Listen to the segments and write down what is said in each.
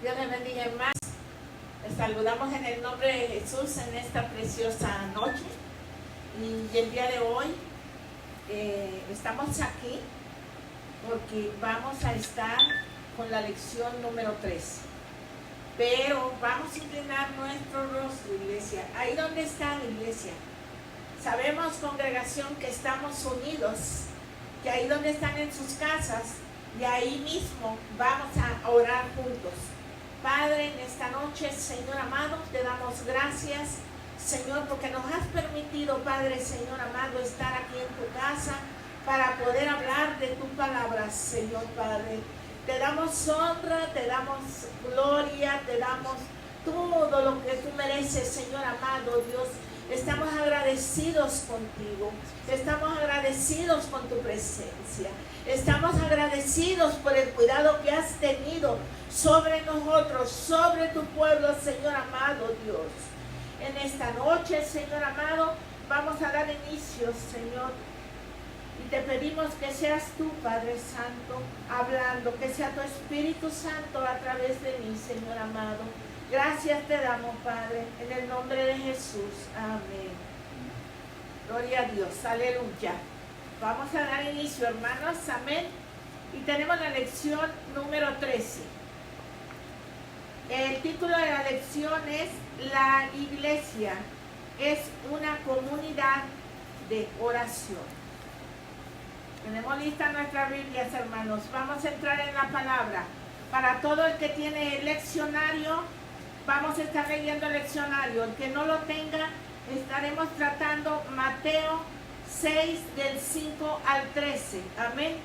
Dios les bendiga, hermanos. Les saludamos en el nombre de Jesús en esta preciosa noche. Y el día de hoy estamos aquí porque vamos a estar con la lección número 3. Pero vamos a inclinar nuestro rostro, iglesia. Ahí donde está la iglesia. Sabemos, congregación, que estamos unidos, que ahí donde están en sus casas, y ahí mismo vamos a orar juntos. Padre, en esta noche, Señor amado, te damos gracias, Señor, porque nos has permitido, Padre, Señor amado, estar aquí en tu casa para poder hablar de tu palabra, Señor Padre. Te damos honra, te damos gloria, te damos todo lo que tú mereces, Señor amado, Dios. Estamos agradecidos contigo, estamos agradecidos con tu presencia, estamos agradecidos por el cuidado que has tenido sobre nosotros, sobre tu pueblo, Señor amado Dios. En esta noche, Señor amado, vamos a dar inicio, Señor, y te pedimos que seas tú, Padre Santo, hablando, que sea tu Espíritu Santo a través de mí, Señor amado. Gracias te damos, Padre, en el nombre de Jesús. Amén. Gloria a Dios. Aleluya. Vamos a dar inicio, hermanos. Amén. Y tenemos la lección número 13. El título de la lección es La iglesia es una comunidad de oración. Tenemos listas nuestras Biblias, hermanos. Vamos a entrar en la palabra. Para todo el que tiene el leccionario, vamos a estar leyendo el leccionario. El que no lo tenga, estaremos tratando Mateo 6 del 5 al 13. Amén.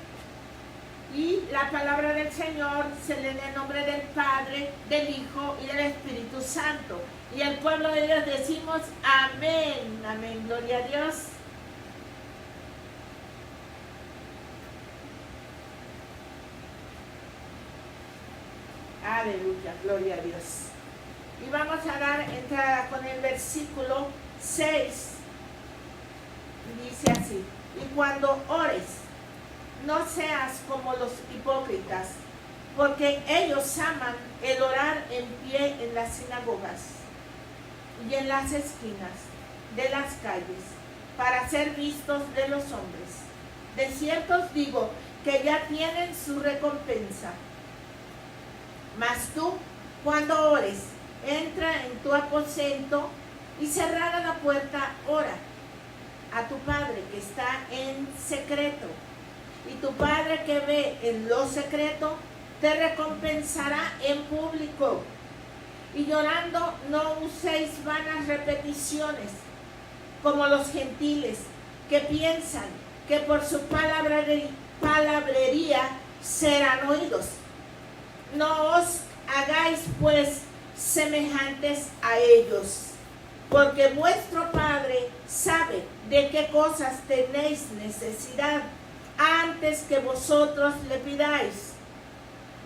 Y la palabra del Señor se lee en el nombre del Padre, del Hijo y del Espíritu Santo. Y el pueblo de Dios decimos amén. Amén. Gloria a Dios. Aleluya. Gloria a Dios. Y vamos a dar entrada con el versículo 6. Dice así: y cuando ores, no seas como los hipócritas, porque ellos aman el orar en pie en las sinagogas y en las esquinas de las calles, para ser vistos de los hombres. De cierto os digo que ya tienen su recompensa. Mas tú, cuando ores, entra en tu aposento y cerrada la puerta, ora a tu Padre que está en secreto. Y tu Padre que ve en lo secreto, te recompensará en público. Y llorando, no uséis vanas repeticiones, como los gentiles, que piensan que por su palabrería serán oídos. No os hagáis, pues, semejantes a ellos, porque vuestro Padre sabe de qué cosas tenéis necesidad antes que vosotros le pidáis.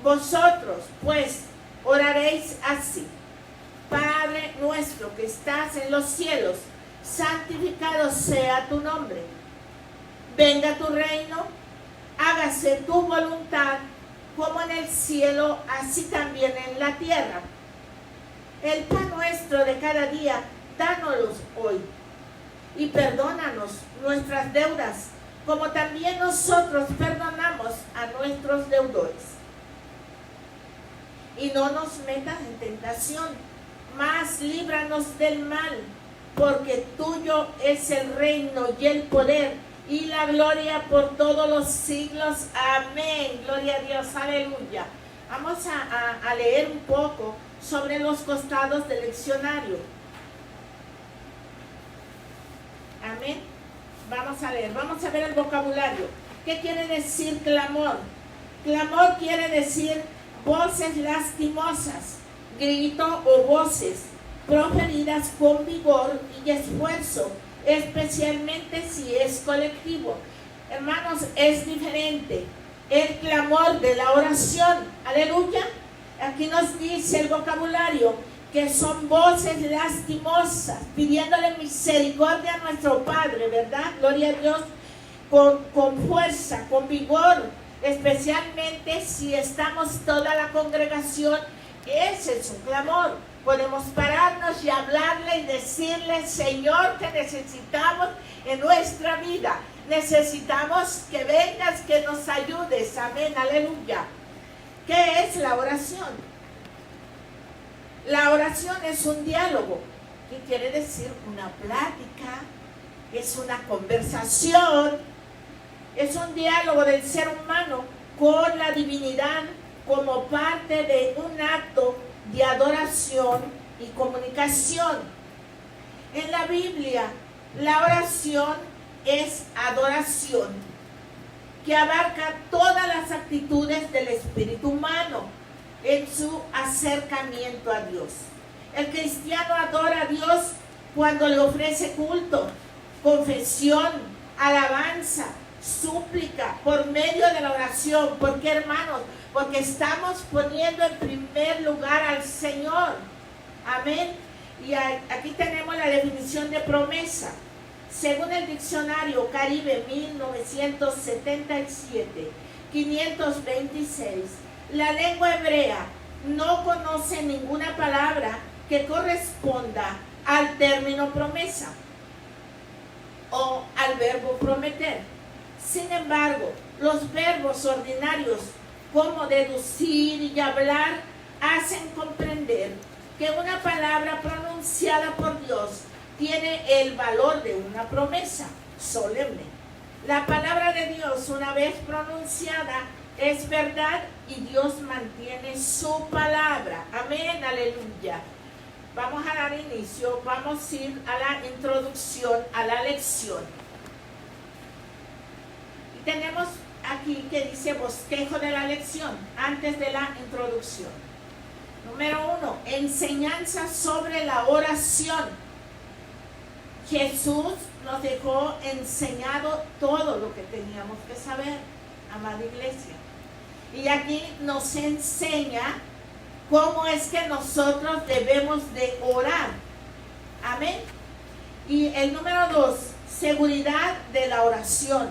Vosotros, pues, oraréis así: Padre nuestro que estás en los cielos, santificado sea tu nombre. Venga tu reino, hágase tu voluntad, como en el cielo, así también en la tierra. El pan nuestro de cada día, dánoslo hoy. Y perdónanos nuestras deudas, como también nosotros perdonamos a nuestros deudores. Y no nos metas en tentación, mas líbranos del mal, porque tuyo es el reino y el poder y la gloria por todos los siglos. Amén. Gloria a Dios. Aleluya. Vamos a leer un poco sobre los costados del leccionario. Amén. Vamos a leer. Vamos a ver el vocabulario. ¿Qué quiere decir clamor? Clamor quiere decir voces lastimosas, grito o voces proferidas con vigor y esfuerzo, especialmente si es colectivo. Hermanos, es diferente el clamor de la oración. Aleluya. Aquí nos dice el vocabulario que son voces lastimosas, pidiéndole misericordia a nuestro Padre, ¿verdad? Gloria a Dios, con fuerza, con vigor, especialmente si estamos toda la congregación Ese es un clamor. Podemos pararnos y hablarle y decirle: Señor, te necesitamos en nuestra vida. Necesitamos que vengas, que nos ayudes. Amén, aleluya. ¿Qué es la oración? La oración es un diálogo. ¿Qué quiere decir? Una plática, es una conversación, es un diálogo del ser humano con la divinidad como parte de un acto de adoración y comunicación. En la Biblia, la oración es adoración, que abarca todas las actitudes del espíritu humano en su acercamiento a Dios. El cristiano adora a Dios cuando le ofrece culto, confesión, alabanza, súplica, por medio de la oración. ¿Por qué, hermanos? Porque estamos poniendo en primer lugar al Señor. Amén. Y aquí tenemos la definición de promesa. Según el diccionario Caribe 1977, 526, la lengua hebrea no conoce ninguna palabra que corresponda al término promesa o al verbo prometer. Sin embargo, los verbos ordinarios como deducir y hablar hacen comprender que una palabra pronunciada por Dios tiene el valor de una promesa solemne. La palabra de Dios, una vez pronunciada, es verdad y Dios mantiene su palabra. Amén, aleluya. Vamos a dar inicio, vamos a ir a la introducción a la lección. Y tenemos aquí que dice bosquejo de la lección, antes de la introducción. Número 1, enseñanza sobre la oración. Jesús nos dejó enseñado todo lo que teníamos que saber, amada iglesia. Y aquí nos enseña cómo es que nosotros debemos de orar. Amén. Y el número 2, seguridad de la oración.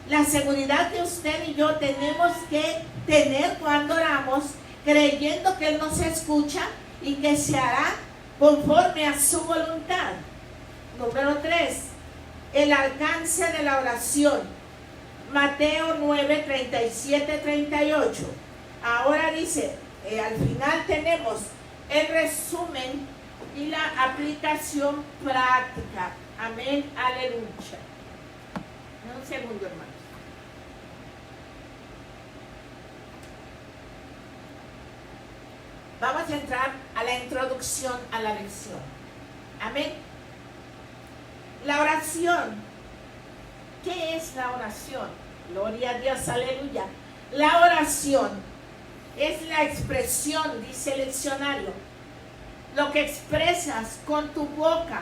La seguridad que usted y yo tenemos que tener cuando oramos, creyendo que Él nos escucha y que se hará conforme a su voluntad. Número 3, el alcance de la oración. Mateo 9, 37, 38. Ahora dice, al final tenemos el resumen y la aplicación práctica. Amén, aleluya. Un segundo, hermanos. Vamos a entrar a la introducción a la lección. Amén. La oración. ¿Qué es la oración? Gloria a Dios, aleluya. La oración es la expresión, dice el diccionario, lo que expresas con tu boca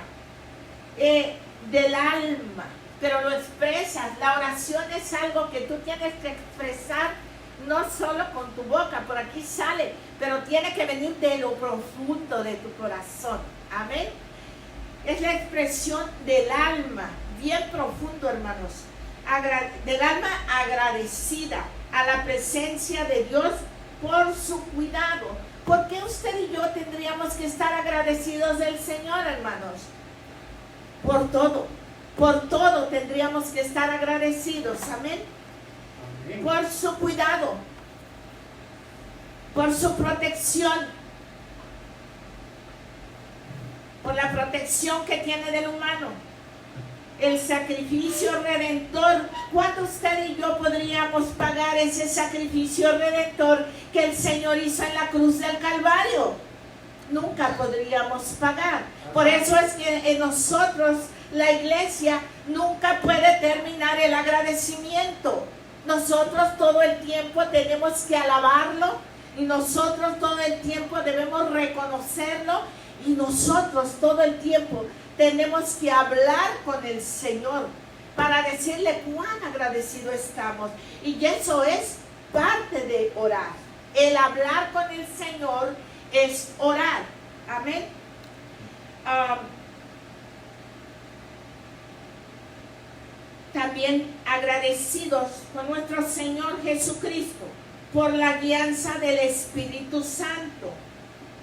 del alma, pero lo expresas. La oración es algo que tú tienes que expresar no solo con tu boca, por aquí sale, pero tiene que venir de lo profundo de tu corazón. Amén. Es la expresión del alma, bien profundo, hermanos, del alma agradecida a la presencia de Dios por su cuidado. ¿Por qué usted y yo tendríamos que estar agradecidos del Señor, hermanos? Por todo tendríamos que estar agradecidos. Amén. Amén. Por su cuidado, por su protección, por la protección que tiene del humano, el sacrificio redentor. ¿Cuánto usted y yo podríamos pagar ese sacrificio redentor que el Señor hizo en la cruz del Calvario? Nunca podríamos pagar. Por eso es que en nosotros, la iglesia, nunca puede terminar el agradecimiento. Nosotros todo el tiempo tenemos que alabarlo y nosotros todo el tiempo debemos reconocerlo y nosotros todo el tiempo tenemos que hablar con el Señor para decirle cuán agradecido estamos. Y eso es parte de orar. El hablar con el Señor es orar. Amén. También agradecidos con nuestro Señor Jesucristo por la guianza del Espíritu Santo.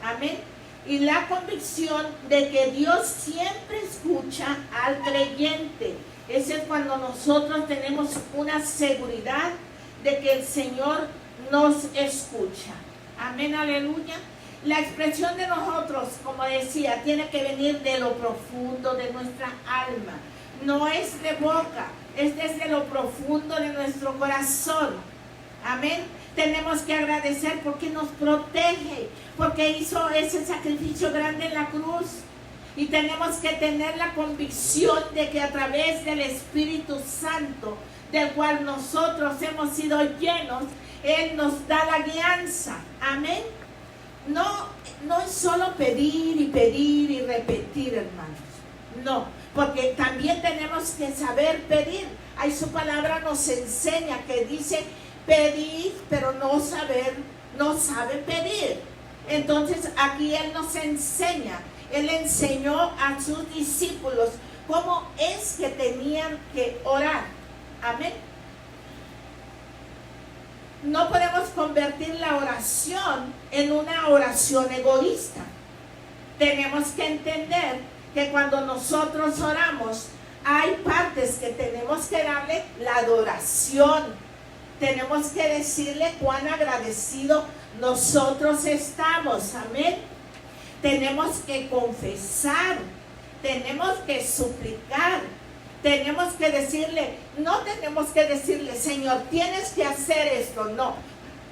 Amén. Y la convicción de que Dios siempre escucha al creyente. Ese es cuando nosotros tenemos una seguridad de que el Señor nos escucha. Amén, aleluya. La expresión de nosotros, como decía, tiene que venir de lo profundo de nuestra alma. No es de boca, es desde lo profundo de nuestro corazón. Amén. Tenemos que agradecer porque nos protege, porque hizo ese sacrificio grande en la cruz. Y tenemos que tener la convicción de que a través del Espíritu Santo, del cual nosotros hemos sido llenos, Él nos da la guianza. Amén. No es solo pedir y repetir, hermanos. No, porque también tenemos que saber pedir. Ahí su palabra nos enseña que dice pedir, pero no sabe pedir. Entonces aquí Él nos enseña. Él enseñó a sus discípulos cómo es que tenían que orar. Amén. No podemos convertir la oración en una oración egoísta. Tenemos que entender que cuando nosotros oramos, hay partes que tenemos que darle la adoración. Tenemos que decirle cuán agradecido nosotros estamos. Amén. Tenemos que confesar, tenemos que suplicar, tenemos que decirle, no tenemos que decirle, Señor, tienes que hacer esto, no.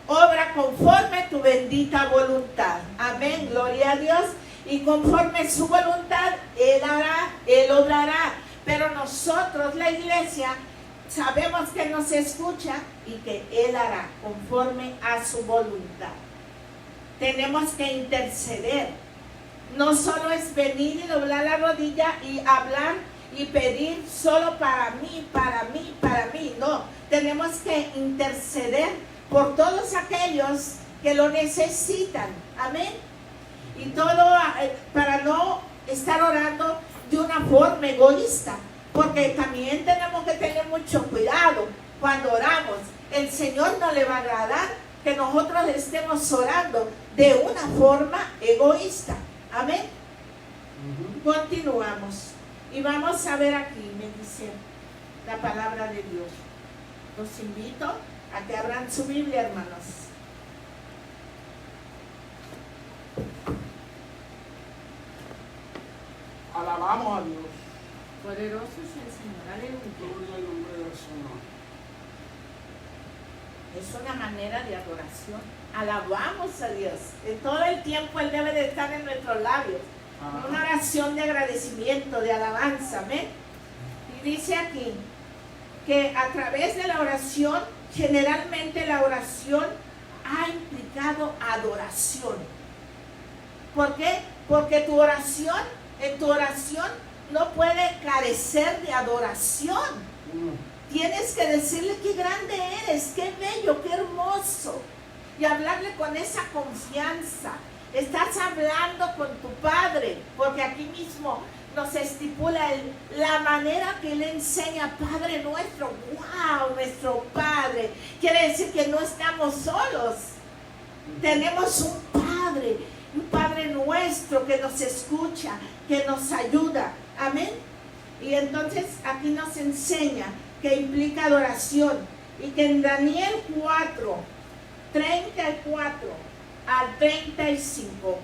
Obra conforme tu bendita voluntad. Amén, gloria a Dios. Y conforme su voluntad, Él hará, Él obrará. Pero nosotros, la iglesia, sabemos que nos escucha y que Él hará conforme a su voluntad. Tenemos que interceder. No solo es venir y doblar la rodilla y hablar y pedir solo para mí. No, tenemos que interceder por todos aquellos que lo necesitan. Amén. Y todo para no estar orando de una forma egoísta. Porque también tenemos que tener mucho cuidado cuando oramos. El Señor no le va a agradar que nosotros estemos orando de una forma egoísta. Amén. Continuamos. Y vamos a ver aquí, me dice la palabra de Dios. Los invito a que abran su Biblia, hermanos. Alabamos a Dios. Poderoso es el Señor, aleluya. Gloria al nombre del Señor. Es una manera de adoración. Alabamos a Dios. En todo el tiempo Él debe de estar en nuestros labios. Ajá. Una oración de agradecimiento, de alabanza. Amén. Y dice aquí que a través de la oración, generalmente la oración ha implicado adoración. ¿Por qué? Porque en tu oración no puede carecer de adoración. Tienes que decirle qué grande eres, qué bello, qué hermoso. Y hablarle con esa confianza. Estás hablando con tu Padre, porque aquí mismo nos estipula la manera que Él enseña, Padre nuestro. ¡Wow! Nuestro Padre. Quiere decir que no estamos solos. Tenemos un Padre nuestro que nos escucha, que nos ayuda. Amén. Y entonces aquí nos enseña que implica adoración. Y que en Daniel 4, 34 al 35.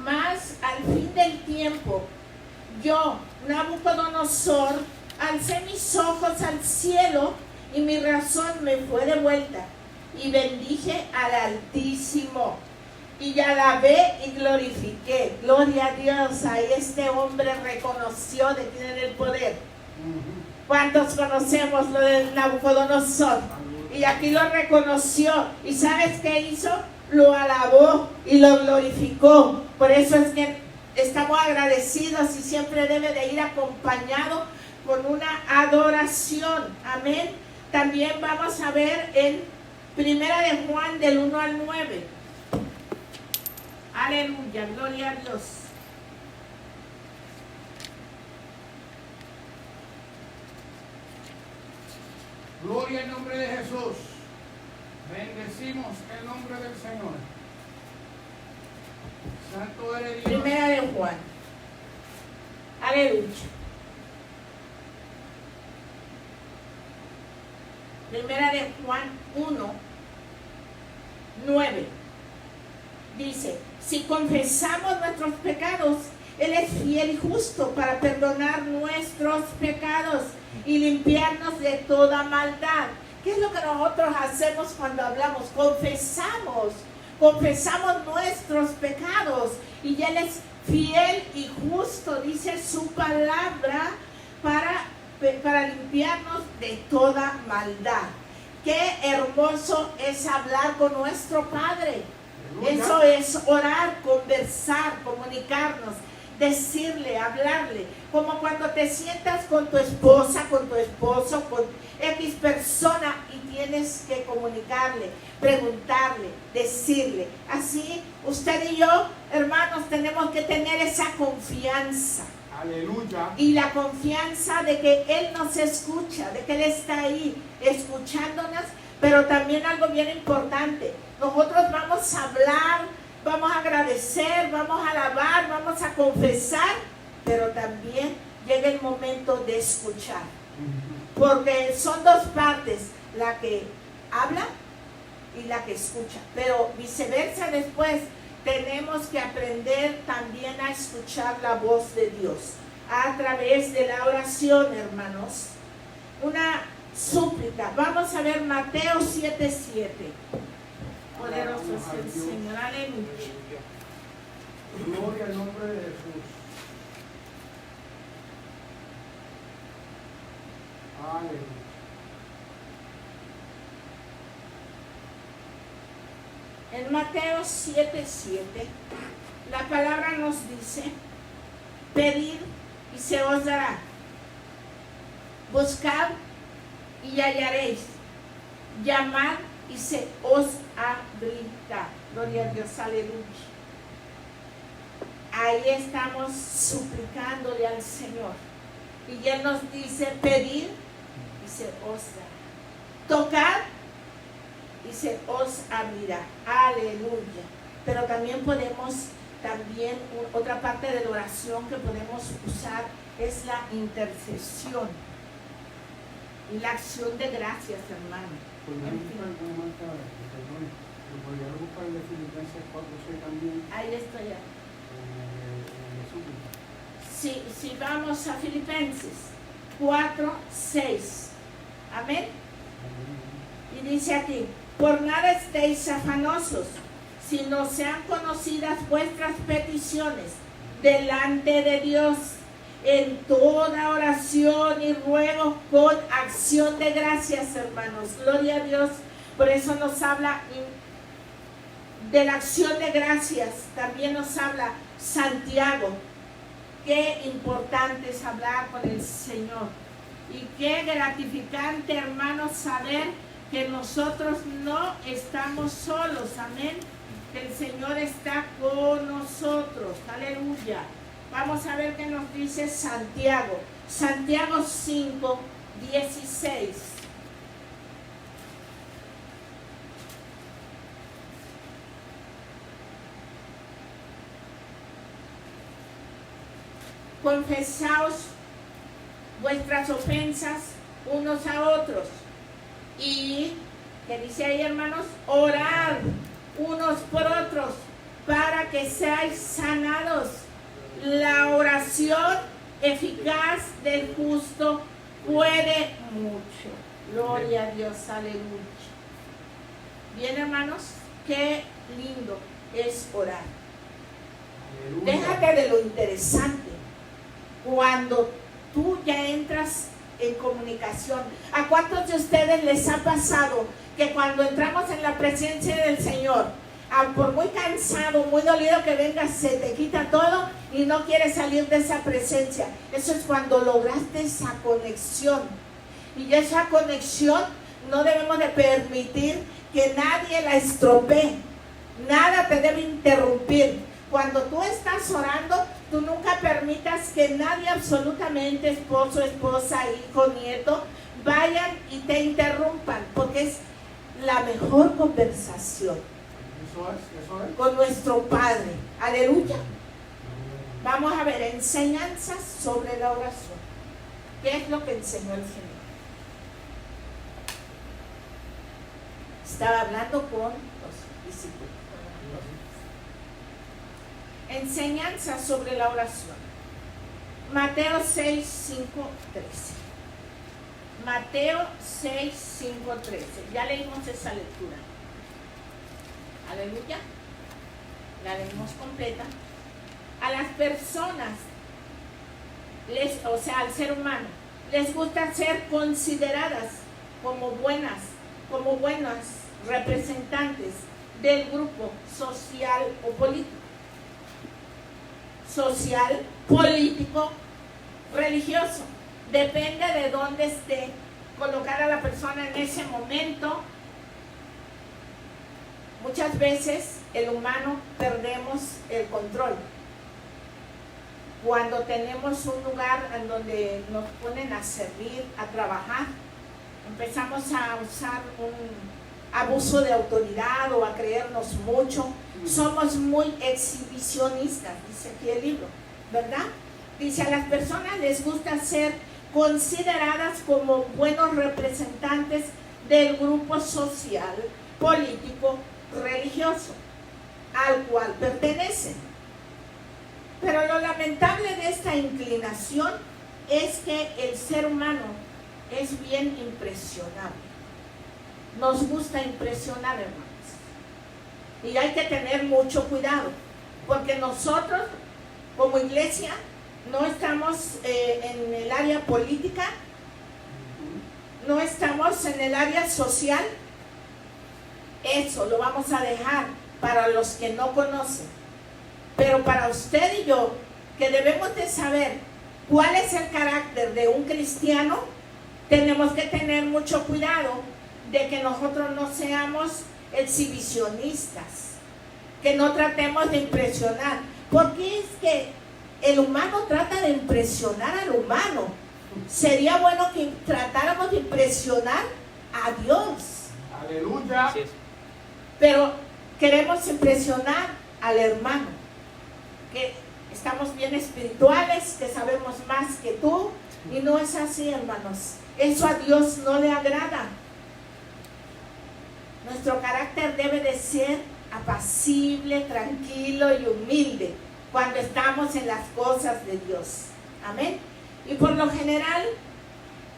Mas al fin del tiempo, yo, Nabucodonosor, alcé mis ojos al cielo y mi razón me fue devuelta. Y bendije al Altísimo. Y alabé y glorifiqué. Gloria a Dios. Ahí este hombre reconoció de quién era el poder. ¿Cuántos conocemos lo de Nabucodonosor? Y aquí lo reconoció. ¿Y sabes qué hizo? Lo alabó y lo glorificó. Por eso es que estamos agradecidos y siempre debe de ir acompañado con una adoración. Amén. También vamos a ver en Primera de Juan del 1 al 9. Aleluya, gloria a Dios. Gloria al nombre de Jesús. Bendecimos el nombre del Señor. Santo eres Dios. Primera de Juan. Aleluya. Primera de Juan 1, 9. Dice, si confesamos nuestros pecados, Él es fiel y justo para perdonar nuestros pecados y limpiarnos de toda maldad. ¿Qué es lo que nosotros hacemos cuando hablamos? Confesamos nuestros pecados y Él es fiel y justo, dice su palabra, para limpiarnos de toda maldad. Qué hermoso es hablar con nuestro Padre. Eso es orar, conversar, comunicarnos, decirle, hablarle, como cuando te sientas con tu esposa, con tu esposo, con X persona y tienes que comunicarle, preguntarle, decirle. Así usted y yo, hermanos, tenemos que tener esa confianza. Aleluya. Y la confianza de que Él nos escucha, de que Él está ahí escuchándonos, pero también algo bien importante, nosotros vamos a hablar, vamos a agradecer, vamos a alabar, vamos a confesar, pero también llega el momento de escuchar. Porque son dos partes, la que habla y la que escucha. Pero viceversa después tenemos que aprender también a escuchar la voz de Dios a través de la oración, hermanos. Una súplica. Vamos a ver Mateo 7:7. Poderoso es el Señor. Aleluya. Gloria al nombre de Jesús. Aleluya. En Mateo 7:7, la palabra nos dice, pedid y se os dará, buscad y hallaréis, llamad y se os abrirá. Gloria a Dios, aleluya. Ahí estamos suplicándole al Señor. Y Él nos dice, pedid y se os dará. Tocad y se os abrirá. Aleluya. Pero también otra parte de la oración que podemos usar es la intercesión y la acción de gracias, hermano. ¿Podría buscar el de Filipenses 4:6 también? Ahí estoy ya. Si vamos a Filipenses 4:6. Amén. Y dice aquí, por nada estéis afanosos, sino sean conocidas vuestras peticiones delante de Dios en toda oración y ruego con acción de gracias, hermanos. Gloria a Dios. Por eso nos habla de la acción de gracias. También nos habla Santiago. Qué importante es hablar con el Señor. Y qué gratificante, hermanos, saber que nosotros no estamos solos. Amén. Que el Señor está con nosotros. Aleluya. Vamos a ver qué nos dice Santiago. Santiago 5:16. Confesaos vuestras ofensas unos a otros. Y, ¿qué dice ahí, hermanos? Orad unos por otros para que seáis sanados. La oración eficaz del justo puede mucho. Gloria a Dios, aleluya. Bien, hermanos, qué lindo es orar. Aleluya. Déjate de lo interesante. Cuando tú ya entras en comunicación, ¿a cuántos de ustedes les ha pasado que cuando entramos en la presencia del Señor, por muy cansado, muy dolido que vengas, se te quita todo y no quieres salir de esa presencia? Eso es cuando lograste esa conexión. Y esa conexión no debemos de permitir que nadie la estropee. Nada te debe interrumpir. Cuando tú estás orando, tú nunca permitas que nadie, absolutamente, esposo, esposa, hijo, nieto, vayan y te interrumpan, porque es la mejor conversación Eso es. con nuestro Padre. Aleluya. Vamos a ver enseñanzas sobre la oración. ¿Qué es lo que enseñó el Señor? Estaba hablando con los discípulos. Enseñanzas sobre la oración. Mateo 6, 5, 13. Mateo 6, 5, 13. Ya leímos esa lectura. Aleluya. La leímos completa. A las personas, o sea, al ser humano, les gusta ser consideradas como buenas representantes del grupo social o político. Social, político, religioso. Depende de dónde esté colocada la persona en ese momento. Muchas veces el humano perdemos el control. Cuando tenemos un lugar en donde nos ponen a servir, a trabajar, empezamos a usar un abuso de autoridad o a creernos mucho. Somos muy exhibicionistas, dice aquí el libro, ¿verdad? Dice, a las personas les gusta ser consideradas como buenos representantes del grupo social, político, religioso, al cual pertenecen. Pero lo lamentable de esta inclinación es que el ser humano es bien impresionable. Nos gusta impresionar, hermanos. Y hay que tener mucho cuidado, porque nosotros, como iglesia, no estamos en el área política, no estamos en el área social. Eso lo vamos a dejar para los que no conocen. Pero para usted y yo, que debemos de saber cuál es el carácter de un cristiano, tenemos que tener mucho cuidado de que nosotros no seamos exhibicionistas, que no tratemos de impresionar, porque es que el humano trata de impresionar al humano. Sería bueno que tratáramos de impresionar a Dios. Aleluya. Pero queremos impresionar al hermano, que estamos bien espirituales, que sabemos más que tú, y no es así, hermanos. Eso a Dios no le agrada. Nuestro carácter debe de ser apacible, tranquilo y humilde cuando estamos en las cosas de Dios. Amén. Y por lo general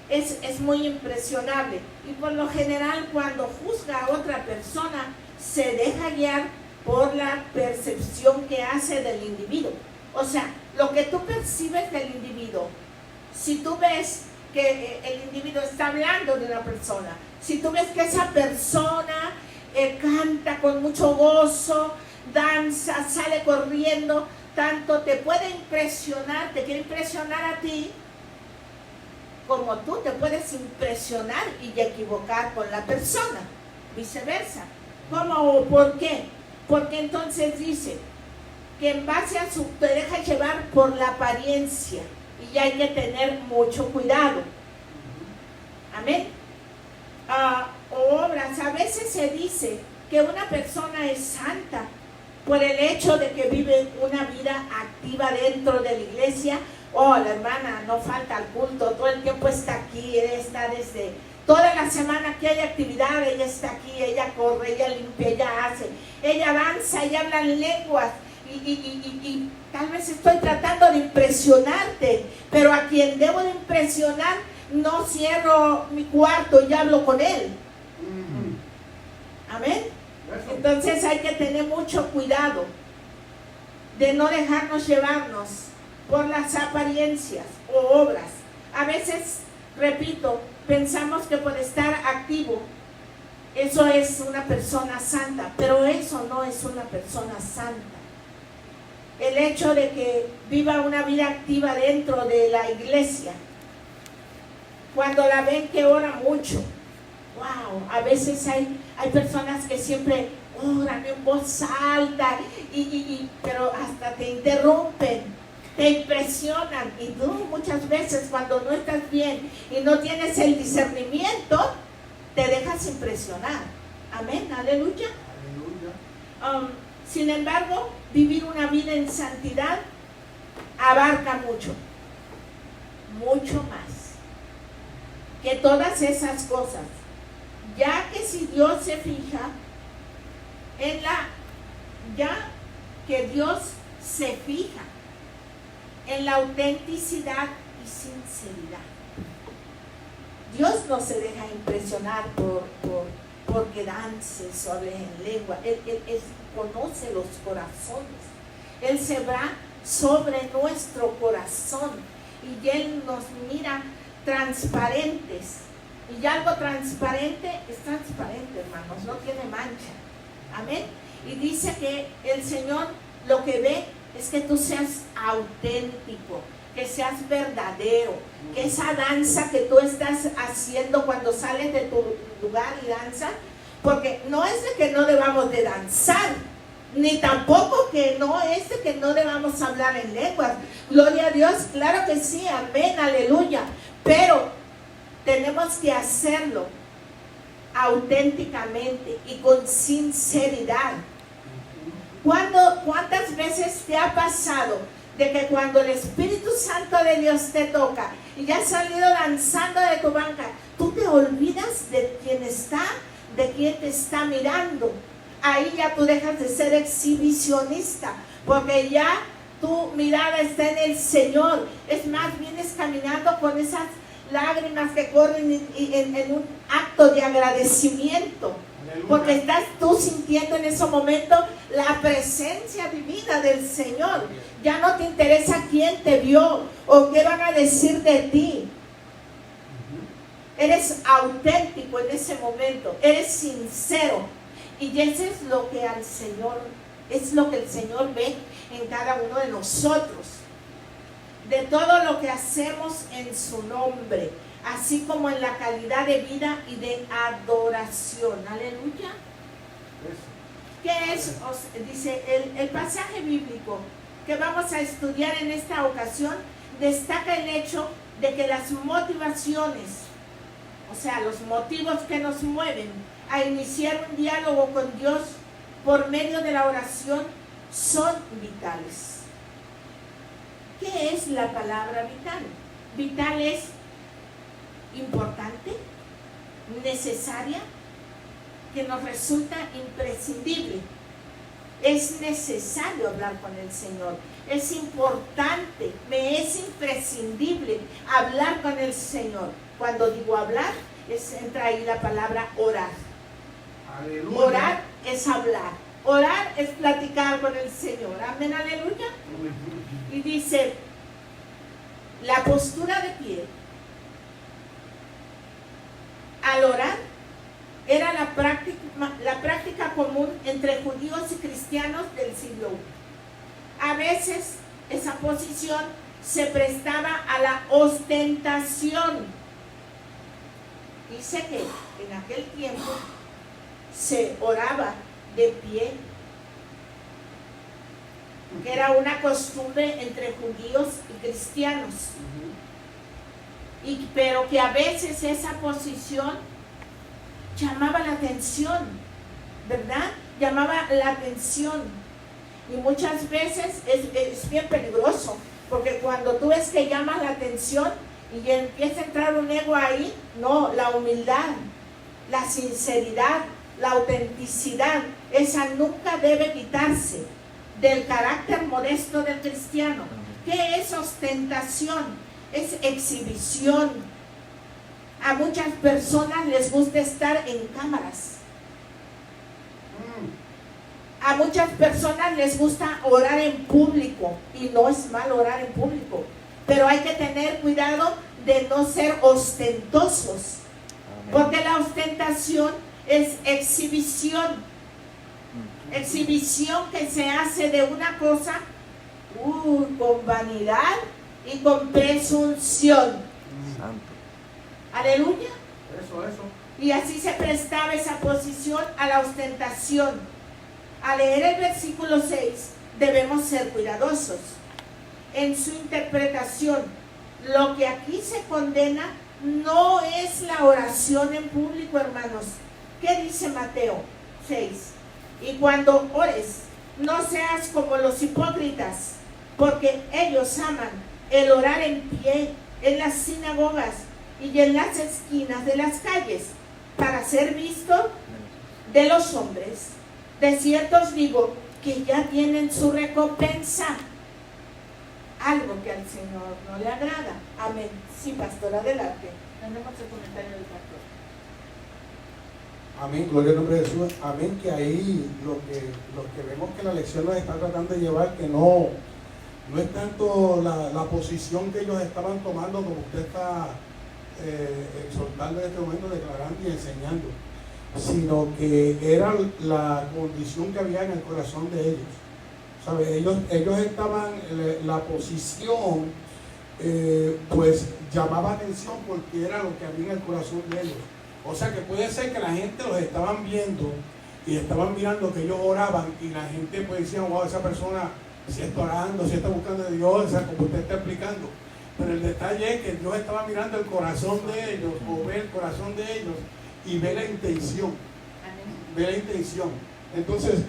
es muy impresionable. Y por lo general cuando juzga a otra persona se deja guiar por la percepción que hace del individuo. O sea, lo que tú percibes del individuo, si tú ves que el individuo está hablando de una persona, si tú ves que esa persona canta con mucho gozo, danza, sale corriendo, tanto te puede impresionar, te quiere impresionar a ti, como tú te puedes impresionar y equivocar con la persona, viceversa. ¿Cómo o por qué? Porque entonces dice que en base a te deja llevar por la apariencia y hay que tener mucho cuidado. Amén. Obras, a veces se dice que una persona es santa por el hecho de que vive una vida activa dentro de la iglesia. La hermana no falta al culto, todo el tiempo está aquí, ella está desde toda la semana que hay actividad, ella está aquí, ella corre, ella limpia, ella hace, ella danza, ella habla en lenguas. Y tal vez estoy tratando de impresionarte, pero a quien debo de impresionar no cierro mi cuarto y hablo con él. Amén. Entonces hay que tener mucho cuidado de no dejarnos llevarnos por las apariencias o obras. A veces, repito, pensamos que por estar activo eso es una persona santa, pero eso no es una persona santa. El hecho de que viva una vida activa dentro de la iglesia, cuando la ven que ora mucho, wow, a veces hay personas que siempre oran en voz alta, pero hasta te interrumpen. te impresionan, y tú muchas veces cuando no estás bien y no tienes el discernimiento, te dejas impresionar. Amén, aleluya. Sin embargo, vivir una vida en santidad abarca mucho, mucho más que todas esas cosas, ya que si Dios se fija en Dios se fija en la autenticidad y sinceridad. Dios no se deja impresionar porque dances o hables en lengua. Él conoce los corazones. Él se va sobre nuestro corazón y Él nos mira transparentes. Y algo transparente es transparente, hermanos, no tiene mancha. Amén. Y dice que el Señor lo que ve es que tú seas auténtico, que seas verdadero, que esa danza que tú estás haciendo cuando sales de tu lugar y danza, porque no es de que no debamos de danzar, ni tampoco que no es de que no debamos hablar en lenguas. Gloria a Dios, claro que sí, amén, aleluya. Pero tenemos que hacerlo auténticamente y con sinceridad. ¿Cuántas veces te ha pasado de que cuando el Espíritu Santo de Dios te toca y ya has salido danzando de tu banca, tú te olvidas de quién te está mirando? Ahí ya tú dejas de ser exhibicionista, porque ya tu mirada está en el Señor. Es más, vienes caminando con esas lágrimas que corren en un acto de agradecimiento. Aleluya. Porque estás tú sintiendo en ese momento la presencia divina del Señor. Ya no te interesa quién te vio o qué van a decir de ti. Eres auténtico en ese momento, eres sincero. Y eso es lo que el Señor ve en cada uno de nosotros. De todo lo que hacemos en su nombre, así como en la calidad de vida y de adoración. Aleluya. ¿Qué es? Dice el pasaje bíblico que vamos a estudiar en esta ocasión, destaca el hecho de que las motivaciones, o sea, los motivos que nos mueven a iniciar un diálogo con Dios por medio de la oración son vitales. ¿Qué es la palabra vital? Vital es importante, necesaria, que nos resulta imprescindible. Es necesario hablar con el Señor. Es importante, me es imprescindible hablar con el Señor. Cuando digo hablar, entra ahí la palabra orar. Aleluya. Orar es hablar. Orar es platicar con el Señor. Amén, aleluya. Y dice, la postura de pie al orar era la práctica común entre judíos y cristianos del siglo I. A veces esa posición se prestaba a la ostentación. Dice que en aquel tiempo se oraba de pie, que era una costumbre entre judíos y cristianos. Pero que a veces esa posición llamaba la atención, ¿verdad? Llamaba la atención. Y muchas veces es bien peligroso, porque cuando tú ves que llamas la atención y empieza a entrar un ego ahí, no, la humildad, la sinceridad, la autenticidad, esa nunca debe quitarse del carácter modesto del cristiano. ¿Qué es ostentación? Es exhibición. A muchas personas les gusta estar en cámaras. A muchas personas les gusta orar en público, y no es malo orar en público, pero hay que tener cuidado de no ser ostentosos. Amén. Porque la ostentación es exhibición. Exhibición que se hace de una cosa con vanidad y con presunción. Santo. Aleluya. Eso. Y así se prestaba esa posición a la ostentación. Al leer el versículo 6, debemos ser cuidadosos. en su interpretación. Lo que aquí se condena no es la oración en público, hermanos. ¿Qué dice Mateo 6? Y cuando ores, no seas como los hipócritas, porque ellos aman el orar en pie en las sinagogas y en las esquinas de las calles, para ser visto de los hombres. De cierto os digo que ya tienen su recompensa. Algo que al Señor no le agrada. Amén. Sí, pastor, adelante. Tenemos el comentario del pastor. Amén, gloria al nombre de Jesús. Amén, que ahí lo que vemos que la lección nos está tratando de llevar, que no es tanto la posición que ellos estaban tomando como usted está exhortando en este momento, declarando y enseñando, sino que era la condición que había en el corazón de ellos. ¿Sabe? Ellos estaban, la posición pues llamaba atención porque era lo que había en el corazón de ellos. O sea que puede ser que la gente los estaban viendo y estaban mirando que ellos oraban y la gente pues decía, wow, esa persona si está orando, si está buscando a Dios, o sea, como usted está explicando. Pero el detalle es que Dios estaba mirando el corazón de ellos, o ve el corazón de ellos y ve la intención. Ve la intención. Entonces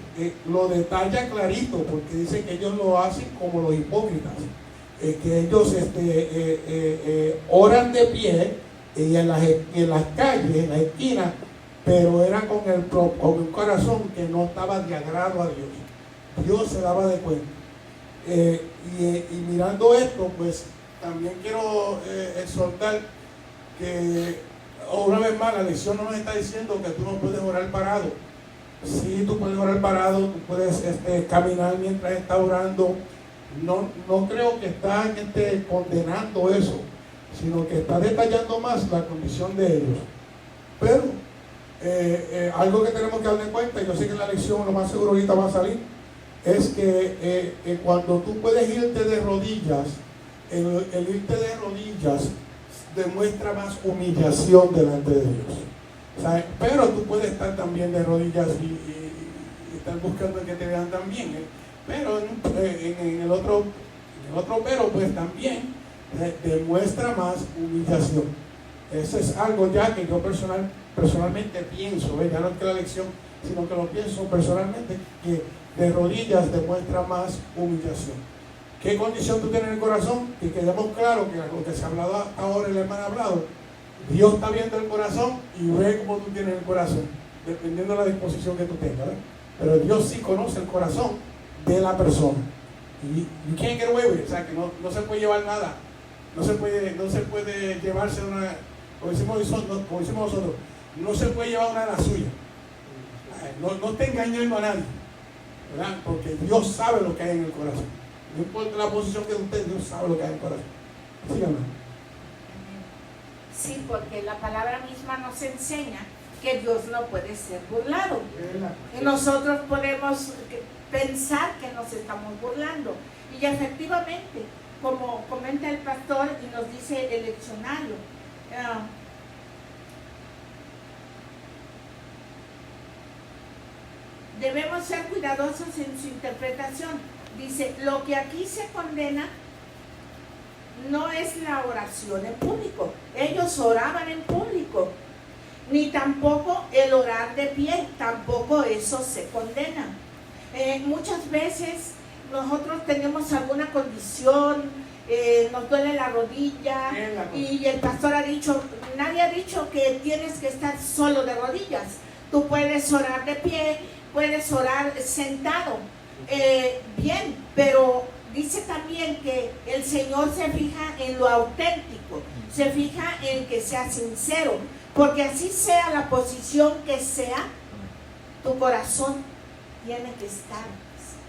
lo detalla clarito porque dice que ellos lo hacen como los hipócritas, que ellos oran de pie y en las calles, en las esquinas, pero era con un corazón que no estaba de agrado a Dios. Dios se daba de cuenta. Y mirando esto, pues también quiero exhortar que una vez más la lección no nos está diciendo que tú no puedes orar parado. Sí, tú puedes orar parado, tú puedes caminar mientras estás orando. No creo que están condenando eso, sino que está detallando más la condición de ellos. Pero algo que tenemos que darle cuenta, yo sé que la lección lo más seguro ahorita va a salir, es que cuando tú puedes irte de rodillas, el irte de rodillas demuestra más humillación delante de Dios. O sea, pero tú puedes estar también de rodillas y estar buscando que te vean también. Pero en el otro pero pues también demuestra más humillación. Eso es algo ya que yo personalmente pienso, ya no es que la lección, sino que lo pienso personalmente, que de rodillas demuestra más humillación. ¿Qué condición tú tienes en el corazón? Que quedemos claros que lo que se ha hablado hasta ahora, el hermano ha hablado, Dios está viendo el corazón y ve cómo tú tienes el corazón, dependiendo de la disposición que tú tengas, ¿verdad? Pero Dios sí conoce el corazón de la persona. Y you can't get away with it, o sea que no se puede llevar nada. No se puede llevarse una, como decimos nosotros, no se puede llevar una de las suyas. No esté engañando a nadie, ¿verdad? Porque Dios sabe lo que hay en el corazón. No importa la posición que usted, Dios sabe lo que hay en el corazón. Síganme. Sí, porque la palabra misma nos enseña que Dios no puede ser burlado. Y nosotros podemos pensar que nos estamos burlando. Y efectivamente, como comenta el pastor y nos dice el leccionario, debemos ser cuidadosos en su interpretación. Dice, lo que aquí se condena no es la oración en público. Ellos oraban en público. Ni tampoco el orar de pie, tampoco eso se condena. Muchas veces nosotros tenemos alguna condición, nos duele la rodilla y el pastor ha dicho, nadie ha dicho que tienes que estar solo de rodillas. Tú puedes orar de pie, puedes orar sentado, bien, pero dice también que el Señor se fija en lo auténtico, se fija en que sea sincero, porque así sea la posición que sea, tu corazón tiene que estar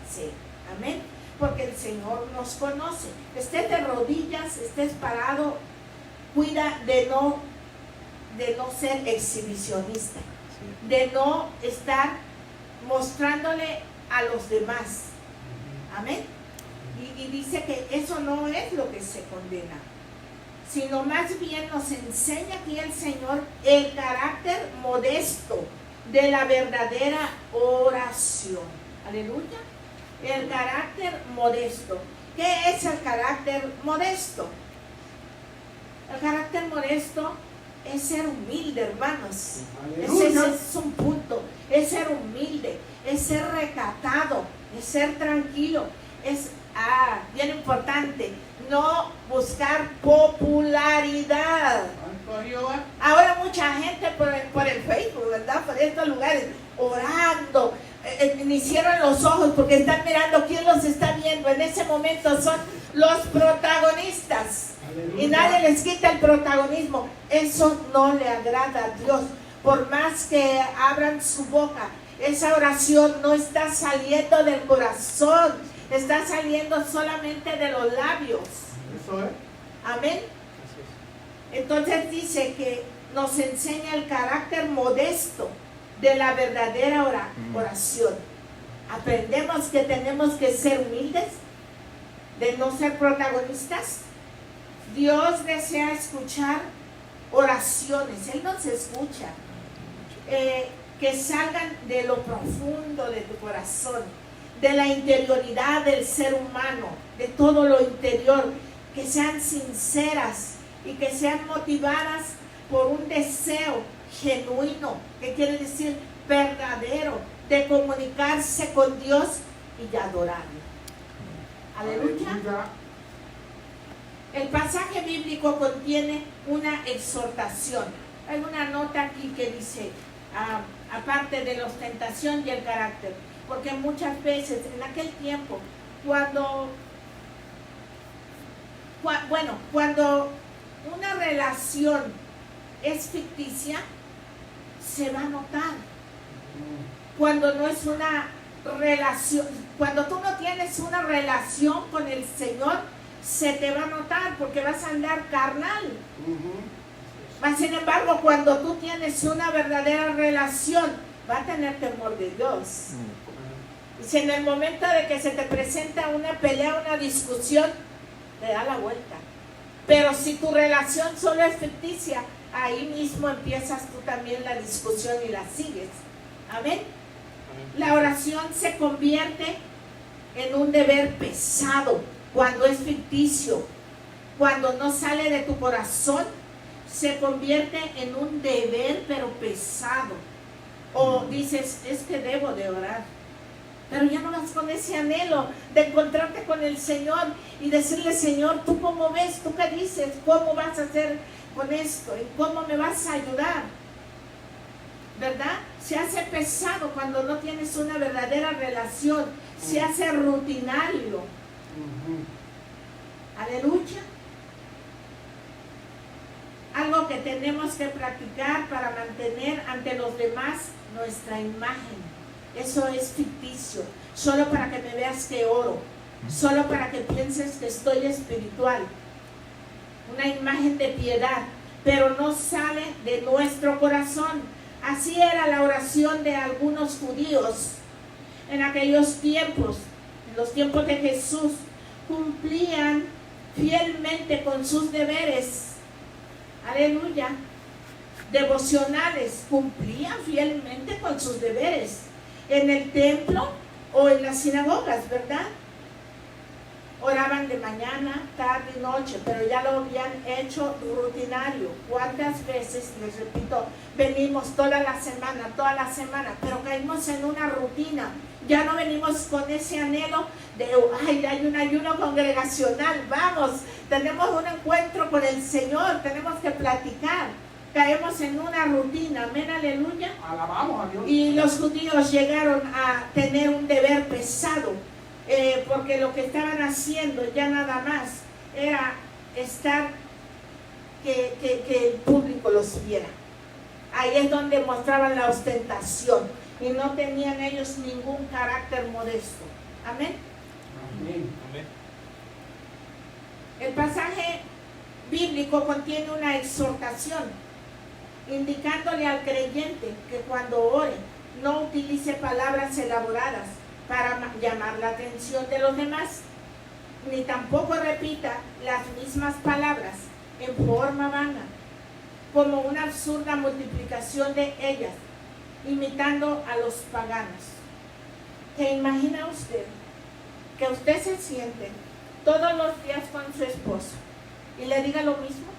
sincero. Amén. Porque el Señor nos conoce. Estés de rodillas, estés parado, cuida de no ser exhibicionista, de no estar mostrándole a los demás. Amén. Y dice que eso no es lo que se condena, sino más bien nos enseña aquí el Señor el carácter modesto de la verdadera oración. Aleluya. El carácter modesto. ¿Qué es el carácter modesto? El carácter modesto es ser humilde, hermanos. Ese es un punto. Es ser humilde, es ser recatado, es ser tranquilo. Es bien importante, no buscar popularidad. Ahora mucha gente por el Facebook, ¿verdad? Por estos lugares, orando, ni cierran los ojos porque están mirando quién los está viendo. En ese momento son los protagonistas. Aleluya. Y nadie les quita el protagonismo. Eso no le agrada a Dios. Por más que abran su boca, esa oración no está saliendo del corazón, está saliendo solamente de los labios. Eso es. Amén. Entonces dice que nos enseña el carácter modesto de la verdadera oración. Aprendemos que tenemos que ser humildes, de no ser protagonistas. Dios desea escuchar oraciones, Él nos escucha, que salgan de lo profundo de tu corazón, de la interioridad del ser humano, de todo lo interior, que sean sinceras y que sean motivadas por un deseo genuino, que quiere decir verdadero, de comunicarse con Dios y de adorarlo. Aleluya. El pasaje bíblico contiene una exhortación. Hay una nota aquí que dice, aparte de la ostentación y el carácter, porque muchas veces en aquel tiempo, cuando una relación es ficticia, se va a notar. Cuando no es una relación, cuando tú no tienes una relación con el Señor, se te va a notar porque vas a andar carnal. Mas sin embargo, cuando tú tienes una verdadera relación, va a tener temor de Dios. Y si en el momento de que se te presenta una pelea, una discusión, le da la vuelta. Pero si tu relación solo es ficticia, ahí mismo empiezas tú también la discusión y la sigues. Amén. La oración se convierte en un deber pesado cuando es ficticio. Cuando no sale de tu corazón, se convierte en un deber pero pesado. O dices, es que debo de orar, pero ya no vas con ese anhelo de encontrarte con el Señor y decirle, Señor, ¿tú cómo ves? ¿Tú qué dices? ¿Cómo vas a hacer con esto? ¿Y cómo me vas a ayudar? ¿Verdad? Se hace pesado cuando no tienes una verdadera relación. Se hace rutinario. Aleluya. Algo que tenemos que practicar para mantener ante los demás nuestra imagen. Eso es ficticio. Solo para que me veas que oro. Solo para que pienses que estoy espiritual. Una imagen de piedad. Pero no sale de nuestro corazón. Así era la oración de algunos judíos en aquellos tiempos. En los tiempos de Jesús. Cumplían fielmente con sus deberes. Aleluya. Devocionales. Cumplían fielmente con sus deberes. En el templo o en las sinagogas, ¿verdad? Oraban de mañana, tarde y noche, pero ya lo habían hecho rutinario. ¿Cuántas veces, les repito, venimos toda la semana, pero caímos en una rutina? Ya no venimos con ese anhelo de, ay, hay un ayuno congregacional, vamos, tenemos un encuentro con el Señor, tenemos que platicar. Caemos en una rutina, amén, aleluya. Alabamos a Dios. Y los judíos llegaron a tener un deber pesado, porque lo que estaban haciendo ya nada más era estar que el público los viera. Ahí es donde mostraban la ostentación y no tenían ellos ningún carácter modesto. Amén. Amén. El pasaje bíblico contiene una exhortación indicándole al creyente que cuando ore no utilice palabras elaboradas para llamar la atención de los demás, ni tampoco repita las mismas palabras en forma vana, como una absurda multiplicación de ellas, imitando a los paganos. ¿Se imagina usted que usted se siente todos los días con su esposo y le diga lo mismo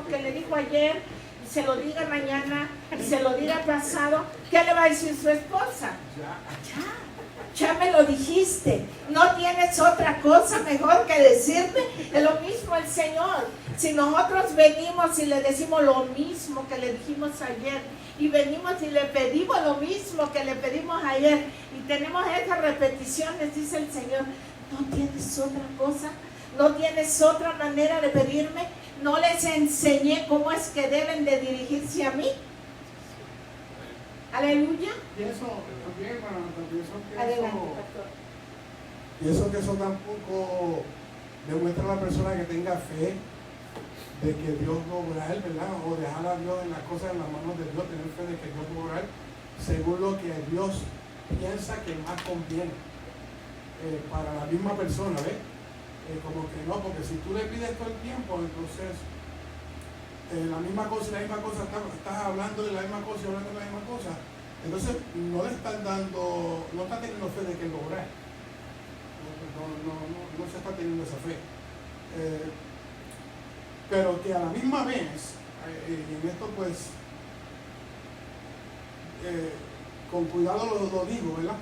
que le dijo ayer, y se lo diga mañana, y se lo diga pasado, ¿qué le va a decir su esposa? Ya me lo dijiste, no tienes otra cosa mejor que decirme. Es lo mismo el Señor. Si nosotros venimos y le decimos lo mismo que le dijimos ayer, y venimos y le pedimos lo mismo que le pedimos ayer, y tenemos esas repeticiones, dice el Señor, ¿no tienes otra cosa? ¿No tienes otra manera de pedirme? ¿No les enseñé cómo es que deben de dirigirse a mí? Aleluya. Y eso también, hermano, pienso que Adelante, eso, pastor. Pienso que eso tampoco demuestra a la persona que tenga fe de que Dios va a obrar, ¿verdad? O dejar a Dios en las cosas en las manos de Dios, tener fe de que Dios va a obrar según lo que Dios piensa que más conviene para la misma persona, ¿ves? Como que no, porque si tú le pides todo el tiempo, entonces la misma cosa, estás hablando de la misma cosa y hablando de la misma cosa, entonces no le estás dando, no está teniendo fe de que lo obrar. No se está teniendo esa fe. Pero que a la misma vez, y en esto pues, con cuidado lo digo, ¿verdad?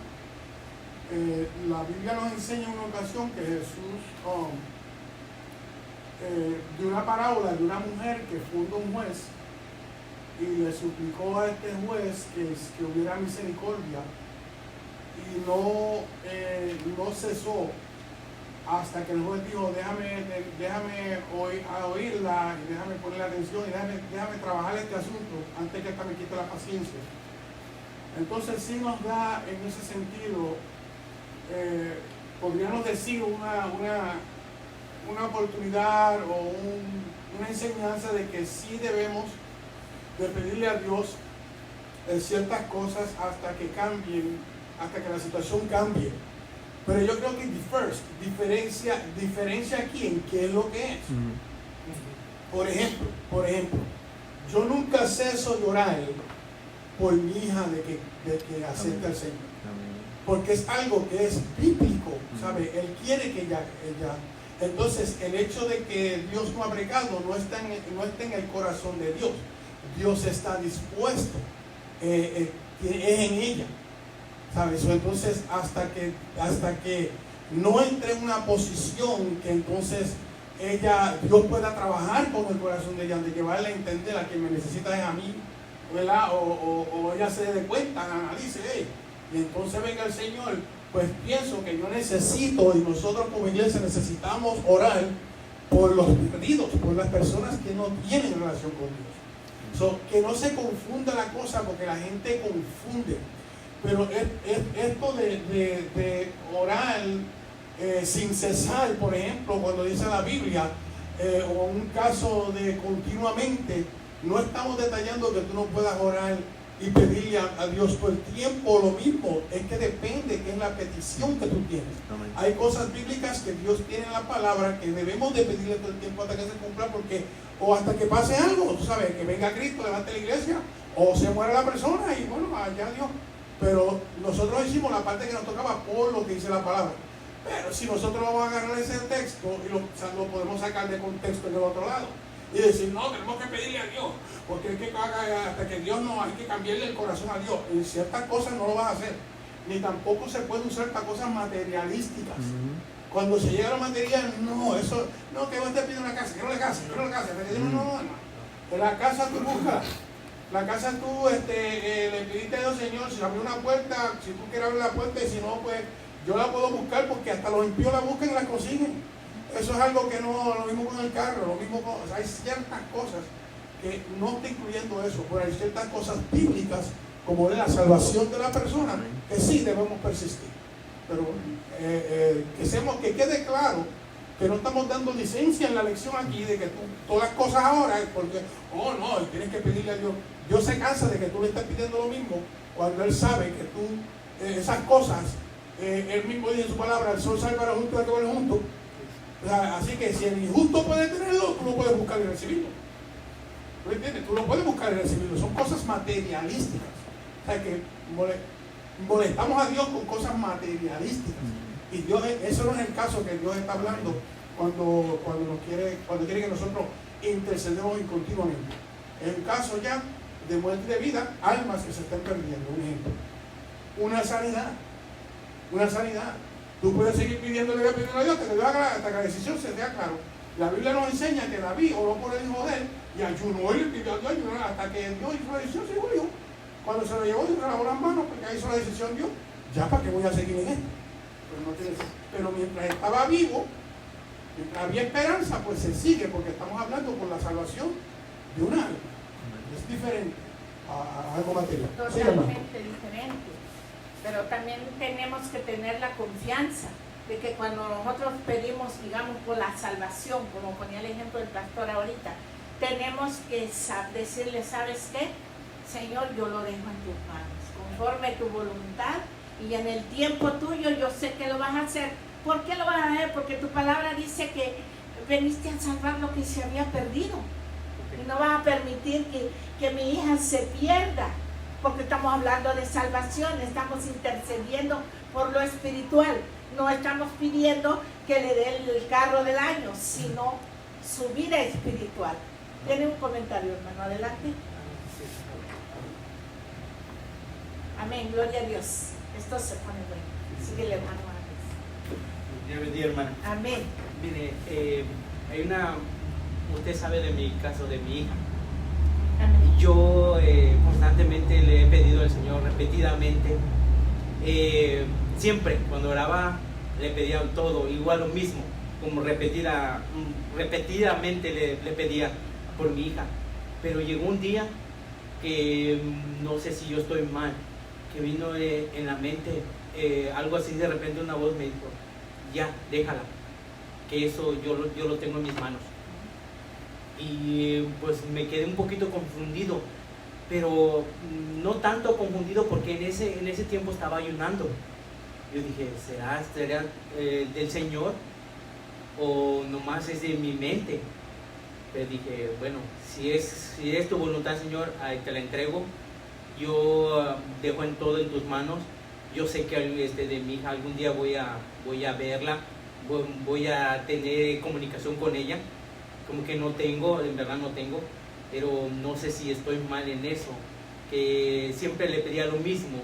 La Biblia nos enseña en una ocasión que Jesús, de una parábola de una mujer que fundó un juez y le suplicó a este juez que hubiera misericordia, y no cesó hasta que el juez dijo, déjame oírla y déjame ponerle atención y déjame trabajar este asunto antes que esta me quite la paciencia. Entonces sí nos da en ese sentido, podríamos decir una oportunidad o una enseñanza de que sí debemos de pedirle a Dios ciertas cosas hasta que cambien, hasta que la situación cambie. Pero yo creo que diferencia aquí en qué es lo que es. Por ejemplo, yo nunca ceso de orar por mi hija de que acepte al Señor. Porque es algo que es bíblico, ¿sabe? Él quiere que ella. Entonces, el hecho de que Dios no ha bregado no está en el corazón de Dios. Dios está dispuesto, es en ella, ¿sabes? Entonces, hasta que no entre en una posición que entonces Dios pueda trabajar con el corazón de ella, de llevarla a entender a que me necesita es a mí, ¿verdad? O ella se dé cuenta, analice, y entonces venga el Señor. Pues pienso que yo necesito, y nosotros como iglesia necesitamos orar por los perdidos, por las personas que no tienen relación con Dios. Que no se confunda la cosa, porque la gente confunde. Pero esto de orar sin cesar, por ejemplo, cuando dice la Biblia, o un caso de continuamente, no estamos detallando que tú no puedas orar y pedirle a Dios por el tiempo. Lo mismo, es que depende que es la petición que tú tienes. Amén. Hay cosas bíblicas que Dios tiene en la palabra que debemos de pedirle todo el tiempo hasta que se cumpla, porque o hasta que pase algo, tú sabes, que venga Cristo, levante la iglesia, o se muere la persona y bueno, allá Dios. Pero nosotros hicimos la parte que nos tocaba por lo que dice la palabra. Pero si nosotros vamos a agarrar ese texto y lo podemos sacar de contexto en el otro lado y decir, no, tenemos que pedirle a Dios, porque hay que hasta que Dios no, hay que cambiarle el corazón a Dios. En ciertas cosas no lo vas a hacer, ni tampoco se puede usar para cosas materialísticas. Cuando se llega a lo material, no, eso, no, que usted pide una casa, que no le case, no. En la casa tú buscas, la casa tú le pediste a Dios, Señor, si abre una puerta, si tú quieres abrir la puerta, y si no, pues yo la puedo buscar, porque hasta los impíos la buscan y la consiguen. Eso es algo que no, lo mismo con el carro, lo mismo con, o sea, hay ciertas cosas que no está incluyendo eso, pero hay ciertas cosas bíblicas, como de la salvación de la persona, que sí debemos persistir. Pero que quede claro que no estamos dando licencia en la lección aquí de que tú, todas las cosas ahora, porque, oh no, tienes que pedirle a Dios. Dios se cansa de que tú le estés pidiendo lo mismo, cuando Él sabe que tú, esas cosas, Él mismo dice en su palabra, el sol sale para junto y para junto. O sea, así que si el injusto puede tenerlo, tú lo puedes buscar y recibirlo. ¿No entiendes? Tú lo puedes buscar y recibirlo. Son cosas materialísticas. O sea, que molestamos a Dios con cosas materialísticas. Y Dios, eso no es el caso que Dios está hablando cuando quiere que nosotros intercedemos continuamente. Es un caso ya de muerte y de vida, almas que se están perdiendo. Un ejemplo, una sanidad. Tú puedes seguir pidiéndole a Dios hasta que la decisión se te haga claro. La Biblia nos enseña que David oró por el hijo de él y ayunó, y le pidió a Dios ayunar hasta que Dios hizo la decisión, se murió. Cuando se lo llevó, se lavó las manos porque ahí hizo la decisión Dios. Ya, ¿para qué voy a seguir en esto? Pero mientras estaba vivo, mientras había esperanza, pues se sigue, porque estamos hablando por la salvación de un alma. Es diferente a algo material. Totalmente diferente. Pero también tenemos que tener la confianza de que cuando nosotros pedimos, digamos, por la salvación, como ponía el ejemplo del pastor ahorita, tenemos que decirle, ¿sabes qué? Señor, yo lo dejo en tus manos, conforme a tu voluntad, y en el tiempo tuyo yo sé que lo vas a hacer. ¿Por qué lo vas a hacer? Porque tu palabra dice que veniste a salvar lo que se había perdido. Y no vas a permitir que mi hija se pierda, porque estamos hablando de salvación, estamos intercediendo por lo espiritual. No estamos pidiendo que le dé el carro del año, sino su vida espiritual. ¿Tiene un comentario, hermano? Adelante. Amén, gloria a Dios. Esto se pone bueno. Síguele, hermano. Dios bendiga, hermana. Amén. Mire, hay usted sabe de mi caso, de mi hija. Amén. Yo constantemente le he pedido al Señor, repetidamente, siempre cuando oraba le pedía todo, igual lo mismo, como repetidamente le pedía por mi hija. Pero llegó un día que no sé si yo estoy mal, que vino en la mente algo así, de repente una voz me dijo, ya, déjala, que eso yo lo tengo en mis manos. Y pues me quedé un poquito confundido, pero no tanto confundido porque en ese tiempo estaba ayunando. Yo dije, ¿será del Señor o nomás es de mi mente? Pero dije, bueno, si es tu voluntad, Señor, te la entrego. Yo dejo todo en tus manos. Yo sé que de mi hija algún día voy a verla, voy a tener comunicación con ella. Como que no tengo, en verdad no tengo, pero no sé si estoy mal en eso, que siempre le pedía lo mismo,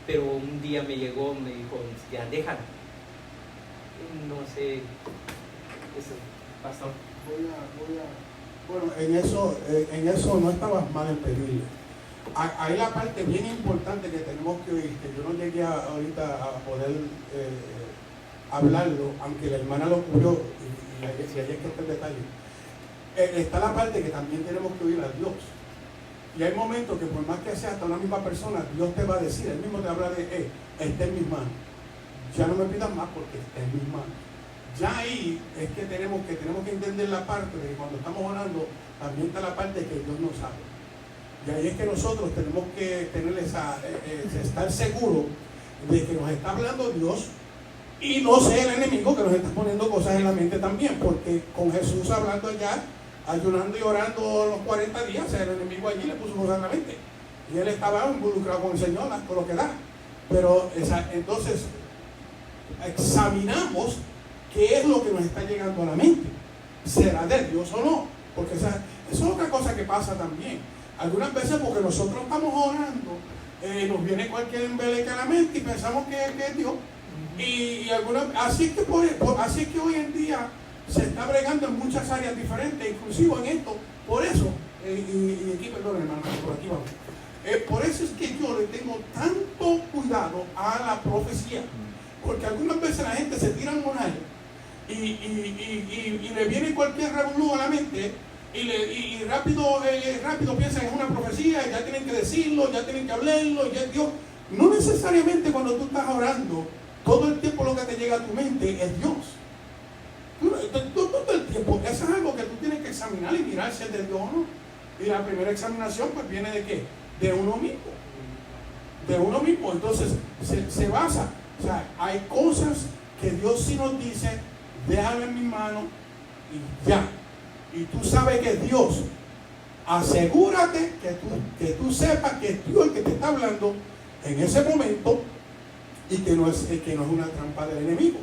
pero un día me llegó, me dijo, ya déjala. No sé, eso, pastor. Bueno, en eso no estabas mal en pedirle. Hay la parte bien importante que tenemos que oír, que yo no llegué ahorita a poder hablarlo, aunque la hermana lo cubrió, y ahí es que está el detalle. Está la parte que también tenemos que oír a Dios. Y hay momentos que por más que sea hasta una misma persona, Dios te va a decir, Él mismo te habla de, está en mis manos. Ya no me pidas más porque está en mis manos. Ya ahí es que tenemos que entender la parte de que cuando estamos orando, también está la parte que Dios no sabe. Y ahí es que nosotros tenemos que tener estar seguros de que nos está hablando Dios y no sea el enemigo que nos está poniendo cosas en la mente también, porque con Jesús hablando allá, ayunando y orando los 40 días, el enemigo allí le puso cosas en la mente y él estaba involucrado con el Señor, por lo que da. Pero entonces examinamos qué es lo que nos está llegando a la mente. ¿Será de Dios o no? Porque eso es otra cosa que pasa también. Algunas veces porque nosotros estamos orando, nos viene cualquier embeleque a la mente y pensamos que es Dios. Así es que hoy en día se está bregando en muchas áreas diferentes, inclusive en esto. Por eso, y aquí, perdón hermano, por aquí vamos. Por eso es que yo le tengo tanto cuidado a la profecía. Porque algunas veces la gente se tira a orar y le viene cualquier revolú a la mente y rápido piensan que es una profecía, y ya tienen que decirlo, ya tienen que hablarlo, ya Dios. No necesariamente cuando tú estás orando, todo el tiempo lo que te llega a tu mente es Dios. Todo el tiempo, eso es algo que tú tienes que examinar y mirar si es de Dios o no. Y la primera examinación pues viene de ¿qué? De uno mismo. De uno mismo. Entonces se basa. O sea, hay cosas que Dios sí nos dice, déjalo en mis manos y ya. Y tú sabes que es Dios. Asegúrate que tú sepas que es Dios el que te está hablando en ese momento y que no es una trampa del enemigo.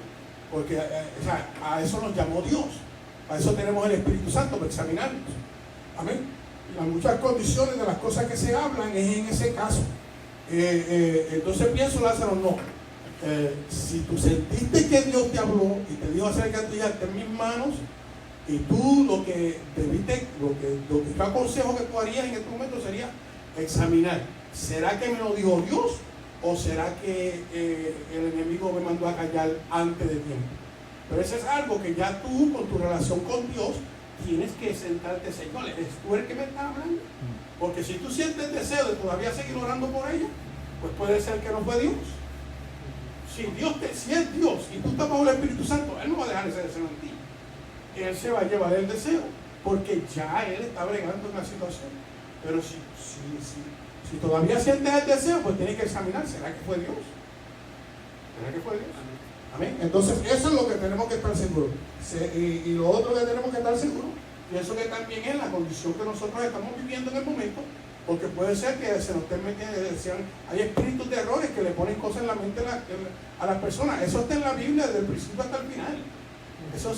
Porque o sea, a eso nos llamó Dios. A eso tenemos el Espíritu Santo para examinarnos. Amén. Las muchas condiciones de las cosas que se hablan es en ese caso. Entonces pienso, Lázaro, no. Si tú sentiste que Dios te habló y te dijo acerca de ti, en mis manos, y tú lo que debiste, lo que yo aconsejo que tú harías en este momento sería examinar. ¿Será que me lo dijo Dios? ¿O será que el enemigo me mandó a callar antes de tiempo? Pero eso es algo que ya tú, con tu relación con Dios, tienes que sentarte, Señor, ¿eres tú el que me está hablando? Porque si tú sientes el deseo de todavía seguir orando por ella, pues puede ser que no fue Dios. Si es Dios y tú estás bajo el Espíritu Santo, Él no va a dejar ese deseo en ti. Él se va a llevar el deseo, porque ya Él está bregando en la situación. Pero si todavía sientes el deseo, pues tienes que examinar, ¿será que fue Dios? ¿Será que fue Dios? Amén. Entonces eso es lo que tenemos que estar seguros. Y lo otro que tenemos que estar seguros, y eso que también es la condición que nosotros estamos viviendo en el momento, porque puede ser que se nos estén metiendo, hay espíritus de errores que le ponen cosas en la mente a las personas. Eso está en la Biblia desde el principio hasta el final. Eso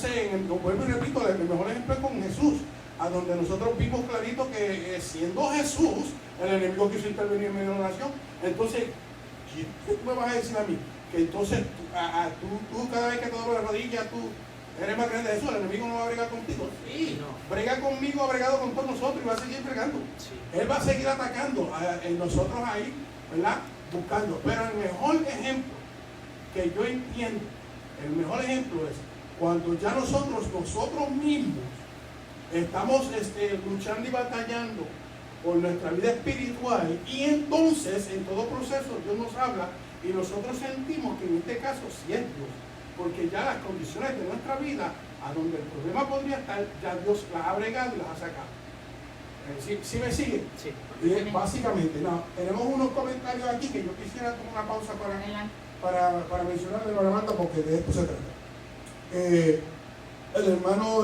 vuelvo y repito, el mejor ejemplo es con Jesús, a donde nosotros vimos clarito que siendo Jesús, el enemigo quiso intervenir en medio de la oración. Entonces, ¿qué tú me vas a decir a mí? Que entonces tú cada vez que te doblas la rodilla, tú eres más grande de eso, el enemigo no va a bregar contigo. Sí, no. Brega conmigo, ha bregado con todos nosotros y va a seguir bregando. Sí. Él va a seguir atacando en nosotros ahí, ¿verdad? Buscando. Pero el mejor ejemplo que yo entiendo, el mejor ejemplo es cuando ya nosotros mismos estamos luchando y batallando por nuestra vida espiritual, y entonces en todo proceso Dios nos habla y nosotros sentimos que en este caso sí es Dios, porque ya las condiciones de nuestra vida, a donde el problema podría estar, ya Dios las ha bregado y las ha sacado. ¿Sí me sigue? Sí. Y básicamente, tenemos unos comentarios aquí que yo quisiera tomar una pausa para mencionar de la banda, porque de esto se trata. El hermano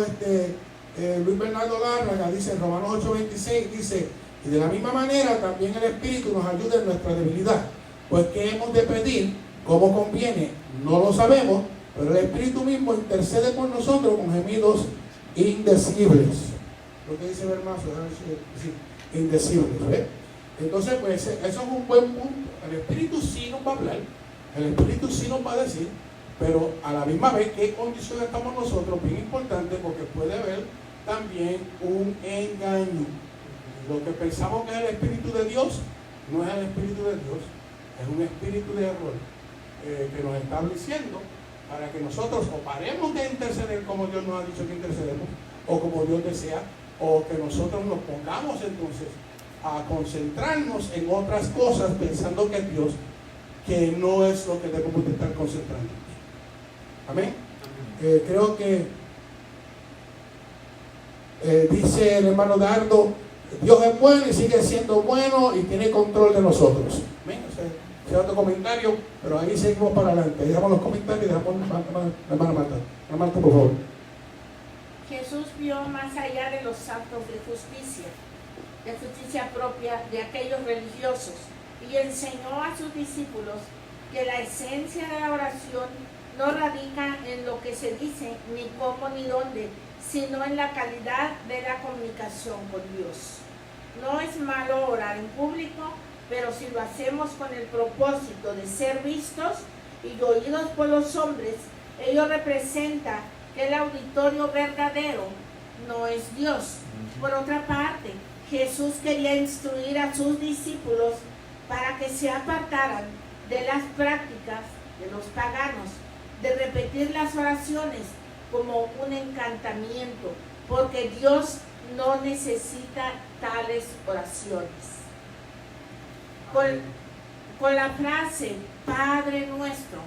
Luis Bernardo Lárraga dice en Romanos 8:26, dice: y de la misma manera también el Espíritu nos ayuda en nuestra debilidad, pues ¿qué hemos de pedir? ¿Cómo conviene? No lo sabemos, pero el Espíritu mismo intercede por nosotros con gemidos indecibles. Lo que dice Bermazo, indecibles, ¿ves? Entonces, pues eso es un buen punto. El Espíritu sí nos va a hablar, el Espíritu sí nos va a decir, pero a la misma vez, ¿qué condición estamos nosotros? Bien importante, porque puede haber también un engaño. Lo que pensamos que es el Espíritu de Dios, no es el Espíritu de Dios, es un espíritu de error que nos está diciendo para que nosotros o paremos de interceder como Dios nos ha dicho que intercedemos, o como Dios desea, o que nosotros nos pongamos entonces a concentrarnos en otras cosas pensando que es Dios, que no es lo que debemos de estar concentrándonos. Amén. Creo que dice el hermano Dardo: Dios es bueno y sigue siendo bueno y tiene control de nosotros. Amén. Ese otro comentario, pero ahí seguimos para adelante. Dejamos los comentarios y dejamos la hermana Marta. Hermana Marta, por favor. Jesús vio más allá de los actos de justicia propia de aquellos religiosos, y enseñó a sus discípulos que la esencia de la oración no radica en lo que se dice, ni cómo ni dónde, sino en la calidad de la comunicación con Dios. No es malo orar en público, pero si lo hacemos con el propósito de ser vistos y oídos por los hombres, ello representa que el auditorio verdadero no es Dios. Por otra parte, Jesús quería instruir a sus discípulos para que se apartaran de las prácticas de los paganos, de repetir las oraciones como un encantamiento, porque Dios no necesita tales oraciones. Con la frase Padre nuestro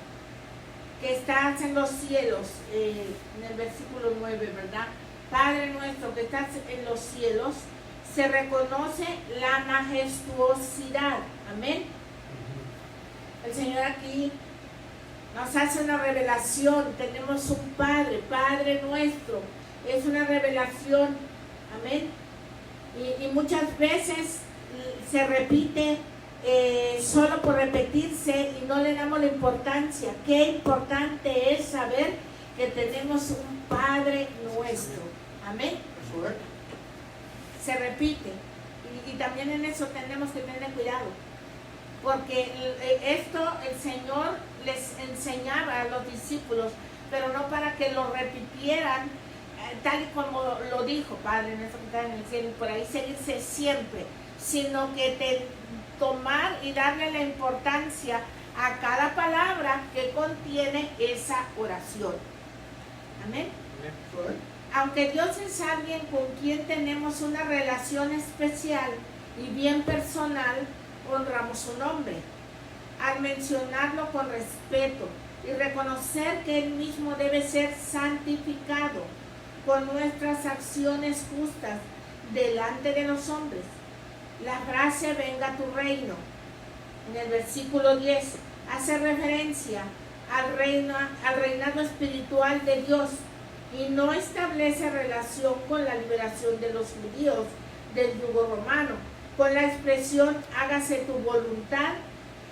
que estás en los cielos, en el versículo 9, ¿verdad? Padre nuestro que estás en los cielos, se reconoce la majestuosidad. Amén. El Señor aquí nos hace una revelación. Tenemos un Padre, Padre nuestro. Es una revelación. Amén. Y muchas veces se repite solo por repetirse y no le damos la importancia. Qué importante es saber que tenemos un Padre nuestro. Amén. Eso es. Se repite. Y también en eso tenemos que tener cuidado. Porque esto el Señor les enseñaba a los discípulos, pero no para que lo repitieran tal y como lo dijo: Padre nuestro que estás en el cielo, y por ahí seguirse siempre, sino que tomar y darle la importancia a cada palabra que contiene esa oración. Amén. Eso es. Aunque Dios es alguien con quien tenemos una relación especial y bien personal, honramos su nombre al mencionarlo con respeto y reconocer que Él mismo debe ser santificado con nuestras acciones justas delante de los hombres. La frase "venga tu reino", en el versículo 10, hace referencia al reinado espiritual de Dios y no establece relación con la liberación de los judíos del yugo romano. Con la expresión "hágase tu voluntad",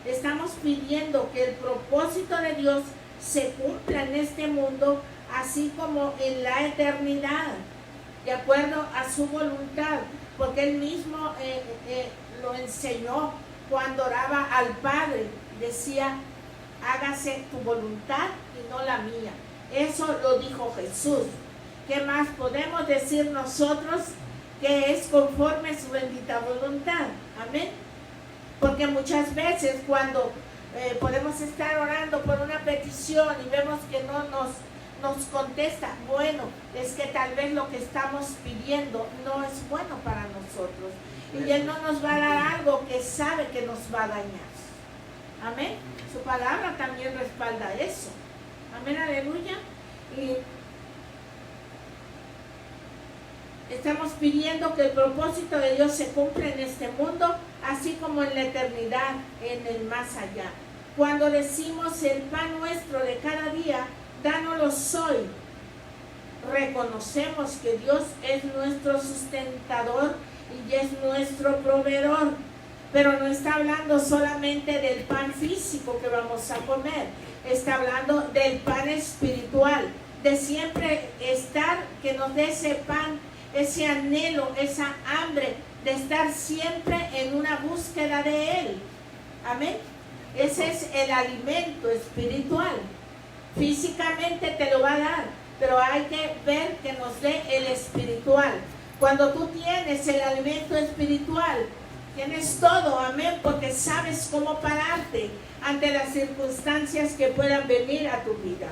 estamos pidiendo que el propósito de Dios se cumpla en este mundo, así como en la eternidad, de acuerdo a su voluntad, porque Él mismo lo enseñó cuando oraba al Padre. Decía: hágase tu voluntad y no la mía. Eso lo dijo Jesús. ¿Qué más podemos decir nosotros? Que es conforme a su bendita voluntad. Amén. Porque muchas veces cuando podemos estar orando por una petición y vemos que no nos contesta, bueno, es que tal vez lo que estamos pidiendo no es bueno para nosotros. Y Él no nos va a dar algo que sabe que nos va a dañar. Amén. Su palabra también respalda eso. Amén, aleluya. Y estamos pidiendo que el propósito de Dios se cumpla en este mundo, así como en la eternidad, en el más allá. Cuando decimos "el pan nuestro de cada día, dánoslo hoy", reconocemos que Dios es nuestro sustentador y es nuestro proveedor. Pero no está hablando solamente del pan físico que vamos a comer, está hablando del pan espiritual, de siempre estar, que nos dé ese pan, ese anhelo, esa hambre de estar siempre en una búsqueda de Él. Amén. Ese es el alimento espiritual. Físicamente te lo va a dar, pero hay que ver que nos dé el espiritual. Cuando tú tienes el alimento espiritual, tienes todo, amén, porque sabes cómo pararte ante las circunstancias que puedan venir a tu vida.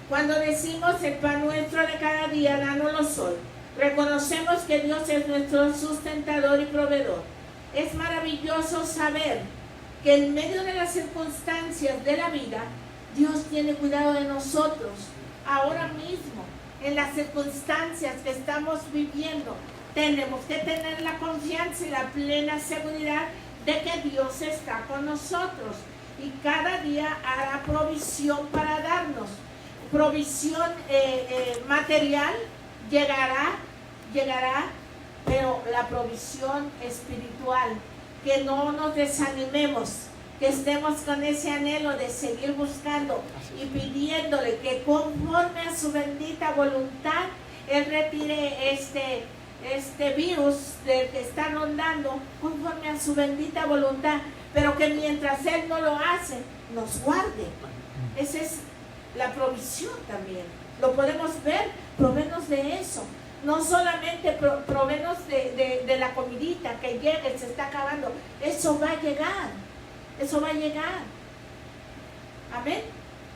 Cuando decimos "el pan nuestro de cada día, dánoslo hoy", reconocemos que Dios es nuestro sustentador y proveedor. Es maravilloso saber que en medio de las circunstancias de la vida, Dios tiene cuidado de nosotros. Ahora mismo, en las circunstancias que estamos viviendo, tenemos que tener la confianza y la plena seguridad de que Dios está con nosotros y cada día hará provisión para darnos. Provisión material llegará, pero la provisión espiritual, que no nos desanimemos, que estemos con ese anhelo de seguir buscando y pidiéndole que conforme a su bendita voluntad Él retire este virus del que está rondando, conforme a su bendita voluntad, pero que mientras Él no lo hace, nos guarde. Esa es la provisión también. Lo podemos ver, provenos de eso. No solamente provenos de la comidita que llegue, se está acabando. Eso va a llegar. Eso va a llegar. Amén.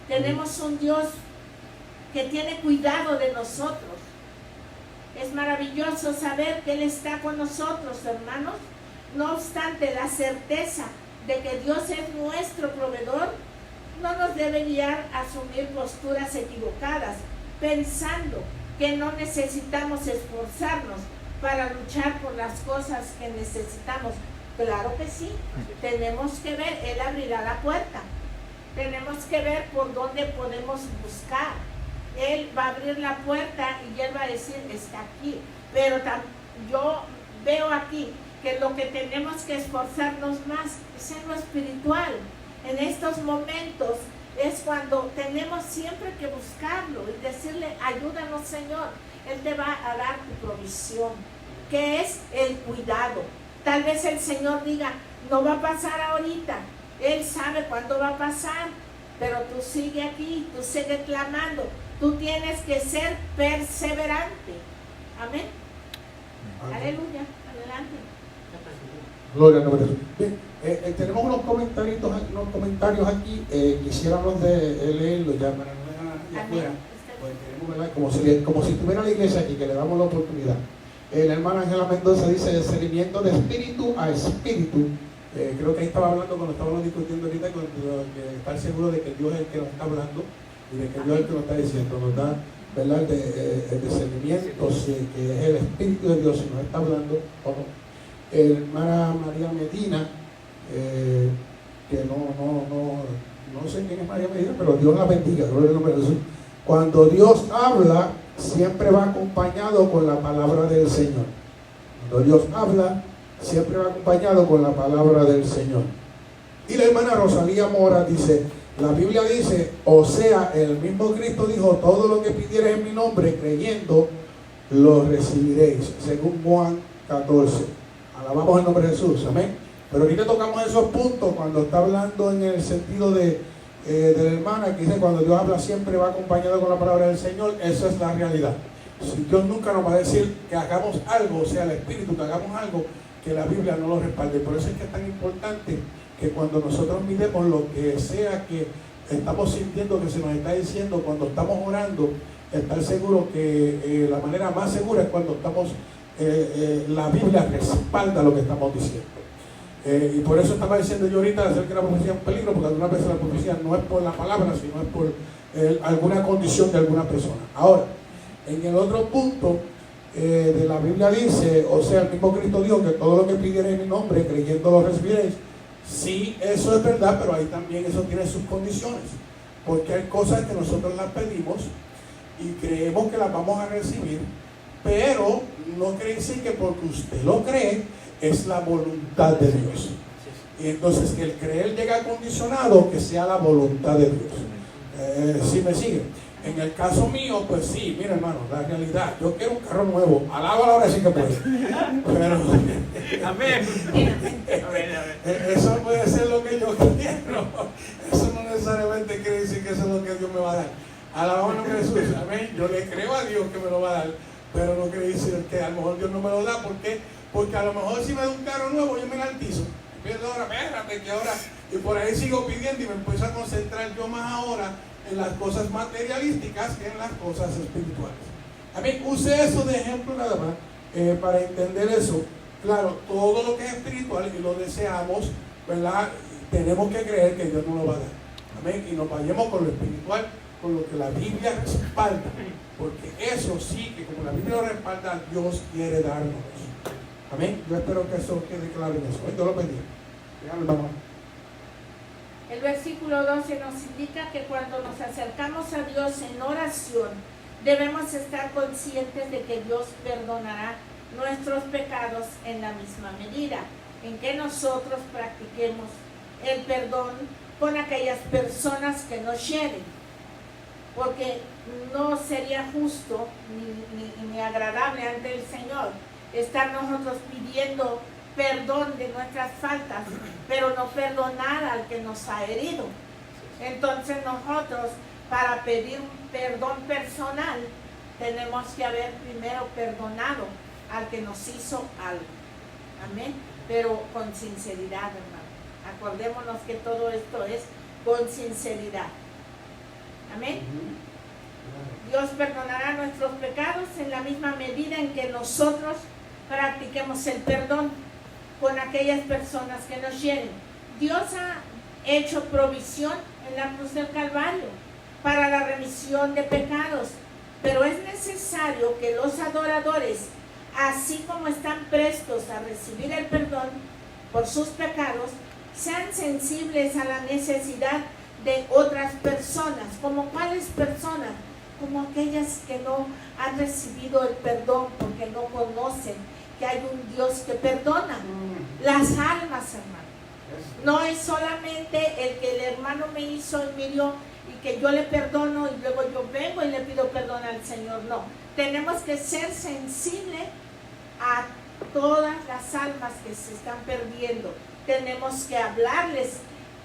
Tenemos un Dios que tiene cuidado de nosotros. Es maravilloso saber que Él está con nosotros, hermanos. No obstante, la certeza de que Dios es nuestro proveedor no nos debe guiar a asumir posturas equivocadas, pensando que no necesitamos esforzarnos para luchar por las cosas que necesitamos. Claro que sí, tenemos que ver, Él abrirá la puerta, tenemos que ver por dónde podemos buscar. Él va a abrir la puerta y Él va a decir, está aquí. Pero yo veo aquí que lo que tenemos que esforzarnos más es en lo espiritual. En estos momentos es cuando tenemos siempre que buscarlo y decirle, ayúdanos Señor. Él te va a dar tu provisión, que es el cuidado. Tal vez el Señor diga, no va a pasar ahorita. Él sabe cuándo va a pasar, pero tú sigue aquí, tú sigue clamando. Tú tienes que ser perseverante. Amén. Aleluya. Adelante. Gloria al nombre de Jesús. Bien, tenemos unos comentarios aquí. Quisiéramos leerlos ya para no dejar allá afuera. Pues queremos, ¿verdad? Como si estuviera la iglesia aquí, que le damos la oportunidad. La hermana Ángela Mendoza dice: discernimiento de espíritu a espíritu. Creo que ahí estaba hablando cuando estábamos discutiendo ahorita, que estar seguro de que Dios es el que nos está hablando y de que Dios es el que nos está diciendo. Nos da, ¿verdad?, el discernimiento, sí, que es el Espíritu de Dios, si nos está hablando o no. Hermana María Medina, que no sé quién es María Medina, pero Dios la bendiga, gloria al nombre de Jesús. Cuando Dios habla, siempre va acompañado con la palabra del Señor. Cuando Dios habla, siempre va acompañado con la palabra del Señor. Y la hermana Rosalía Mora dice: la Biblia dice, o sea, el mismo Cristo dijo, todo lo que pidierais en mi nombre, creyendo, lo recibiréis, según Juan 14. Alabamos el nombre de Jesús, amén. Pero ahorita tocamos esos puntos cuando está hablando en el sentido de la hermana, que dice, cuando Dios habla siempre va acompañado con la palabra del Señor. Esa es la realidad. Si Dios nunca nos va a decir que hagamos algo, o sea, el Espíritu, que hagamos algo, que la Biblia no lo respalde. Por eso es que es tan importante que cuando nosotros miremos lo que sea que estamos sintiendo que se nos está diciendo, cuando estamos orando, estar seguro que la manera más segura es cuando estamos, la Biblia respalda lo que estamos diciendo. Y por eso estaba diciendo yo ahorita acerca de la profecía es un peligro, porque algunas veces la profecía no es por la palabra, sino es por alguna condición de alguna persona. Ahora, en el otro punto de la Biblia dice, o sea, el mismo Cristo dijo que todo lo que pidierais en mi nombre, creyendo lo recibiréis. Sí, eso es verdad, pero ahí también eso tiene sus condiciones, porque hay cosas que nosotros las pedimos y creemos que las vamos a recibir, pero no quiere decir que porque usted lo cree es la voluntad de Dios. Y entonces el creer llega condicionado que sea la voluntad de Dios. ¿Sí me sigue? En el caso mío, pues sí, mira hermano, la realidad, yo quiero un carro nuevo, alaba ahora sí que puede. Pero amén. Eso puede ser lo que yo quiero. Eso no necesariamente quiere decir que eso es lo que Dios me va a dar. Alabamos el nombre de Jesús, amén. Yo le creo a Dios que me lo va a dar, pero no quiere decir que a lo mejor Dios no me lo da. ¿Por qué? Porque a lo mejor si me da un carro nuevo, yo me garantizo. Empiezo ahora, espérate, que ahora, y por ahí sigo pidiendo y me empiezo a concentrar yo más ahora en las cosas materialísticas que en las cosas espirituales. A mí use eso de ejemplo nada más para entender eso. Claro, todo lo que es espiritual y lo deseamos, ¿verdad? Tenemos que creer que Dios nos lo va a dar. Amén. Y nos vayamos con lo espiritual, con lo que la Biblia respalda. Porque eso sí, que como la Biblia lo respalda, Dios quiere darnos. Amén. Yo espero que eso quede claro en eso. Dios lo bendiga. Vamos. El versículo 12 nos indica que cuando nos acercamos a Dios en oración, debemos estar conscientes de que Dios perdonará nuestros pecados en la misma medida en que nosotros practiquemos el perdón con aquellas personas que nos hieren. Porque no sería justo ni agradable ante el Señor estar nosotros pidiendo perdón de nuestras faltas, pero no perdonar al que nos ha herido. Entonces nosotros, para pedir un perdón personal, tenemos que haber primero perdonado al que nos hizo algo. Amén. Pero con sinceridad, hermano. Acordémonos que todo esto es con sinceridad. Amén. Dios perdonará nuestros pecados en la misma medida en que nosotros practiquemos el perdón con aquellas personas que nos hieren. Dios ha hecho provisión en la cruz del Calvario para la remisión de pecados, pero es necesario que los adoradores, así como están prestos a recibir el perdón por sus pecados, sean sensibles a la necesidad de otras personas. ¿Como cuáles personas? Como aquellas que no han recibido el perdón porque no conocen que hay un Dios que perdona. Las almas, hermano. No es solamente el que el hermano me hizo y me dio y que yo le perdono y luego yo vengo y le pido perdón al Señor. No, tenemos que ser sensibles a todas las almas que se están perdiendo. Tenemos que hablarles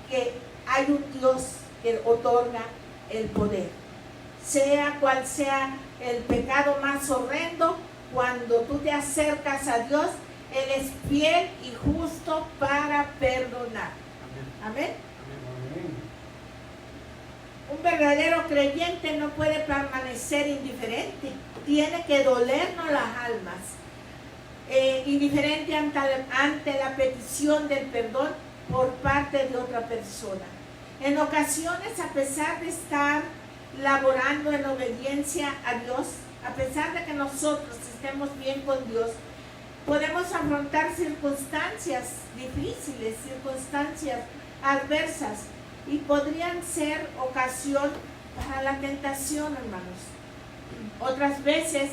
que hay un Dios que otorga el poder. Sea cual sea el pecado más horrendo, cuando tú te acercas a Dios, Él es fiel y justo para perdonar. Amén. Un verdadero creyente no puede permanecer indiferente. Tiene que dolernos las almas. Indiferente ante la petición del perdón por parte de otra persona. En ocasiones, a pesar de estar laborando en obediencia a Dios, a pesar de que nosotros estemos bien con Dios, podemos afrontar circunstancias difíciles, circunstancias adversas, y podrían ser ocasión para la tentación, hermanos. Otras veces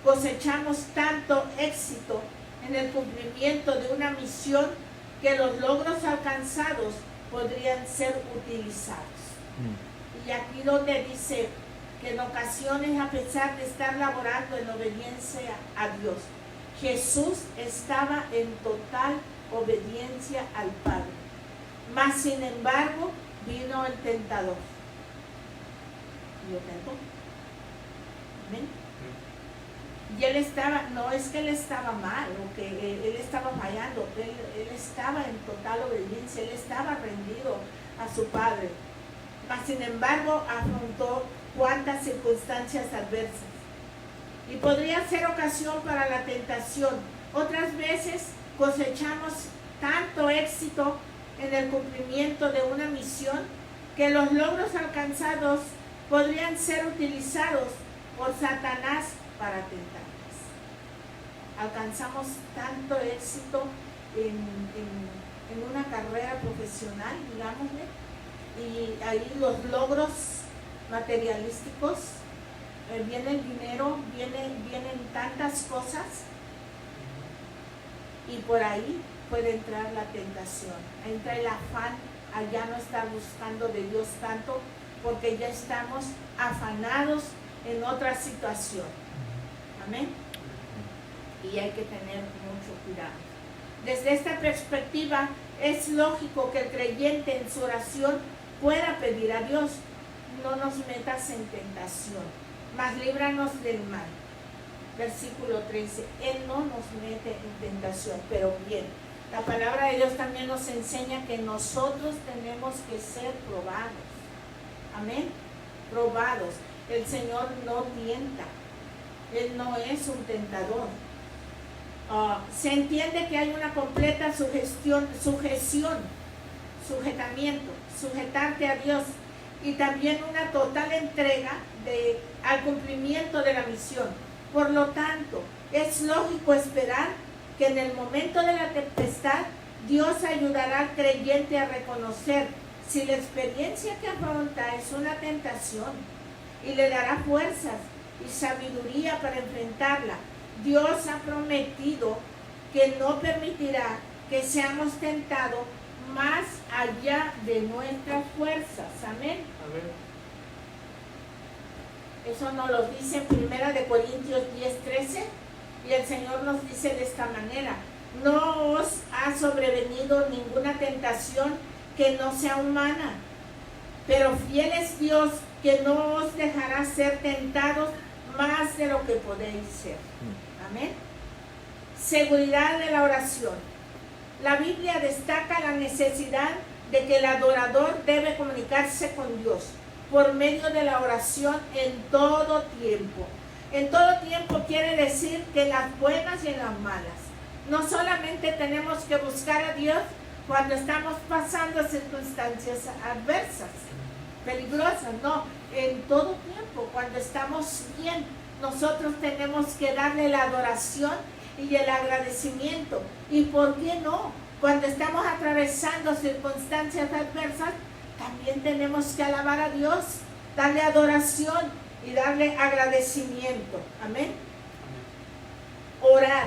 cosechamos tanto éxito en el cumplimiento de una misión que los logros alcanzados podrían ser utilizados. Y aquí donde dice que en ocasiones, a pesar de estar laborando en obediencia a Dios, Jesús estaba en total obediencia al Padre. Mas sin embargo, vino el tentador. Y lo tentó. ¿Amén? Y él estaba, no es que él estaba mal o que él estaba fallando, él estaba en total obediencia, él estaba rendido a su Padre. Mas sin embargo, afrontó cuantas circunstancias adversas. Y podría ser ocasión para la tentación. Otras veces cosechamos tanto éxito en el cumplimiento de una misión que los logros alcanzados podrían ser utilizados por Satanás para tentarnos. Alcanzamos tanto éxito en una carrera profesional, digámosle, y ahí los logros materialísticos, viene el dinero, vienen tantas cosas, y por ahí puede entrar la tentación, entra el afán a ya no estar buscando de Dios tanto, porque ya estamos afanados en otra situación. Amén. Y hay que tener mucho cuidado. Desde esta perspectiva, es lógico que el creyente en su oración pueda pedir a Dios: no nos metas en tentación, mas líbranos del mal. Versículo 13, Él no nos mete en tentación, pero bien, la palabra de Dios también nos enseña que nosotros tenemos que ser probados. Amén. Probados. El Señor no tienta. Él no es un tentador. Se entiende que hay una completa sujetamiento, sujetarte a Dios, y también una total entrega al cumplimiento de la misión. Por lo tanto, es lógico esperar que en el momento de la tempestad, Dios ayudará al creyente a reconocer si la experiencia que afronta es una tentación, y le dará fuerzas y sabiduría para enfrentarla. Dios ha prometido que no permitirá que seamos tentados más allá de nuestras fuerzas. Amén. Eso nos lo dice en 1 Corintios 10:13, y el Señor nos dice de esta manera: no os ha sobrevenido ninguna tentación que no sea humana, pero fiel es Dios, que no os dejará ser tentados más de lo que podéis ser. Amén. Seguridad de la oración. La Biblia destaca la necesidad de que el adorador debe comunicarse con Dios por medio de la oración en todo tiempo. En todo tiempo quiere decir que en las buenas y en las malas. No solamente tenemos que buscar a Dios cuando estamos pasando circunstancias adversas, peligrosas, no. En todo tiempo, cuando estamos bien, nosotros tenemos que darle la adoración y el agradecimiento. ¿Y por qué no? Cuando estamos atravesando circunstancias adversas, también tenemos que alabar a Dios, darle adoración y darle agradecimiento. Amén. Orar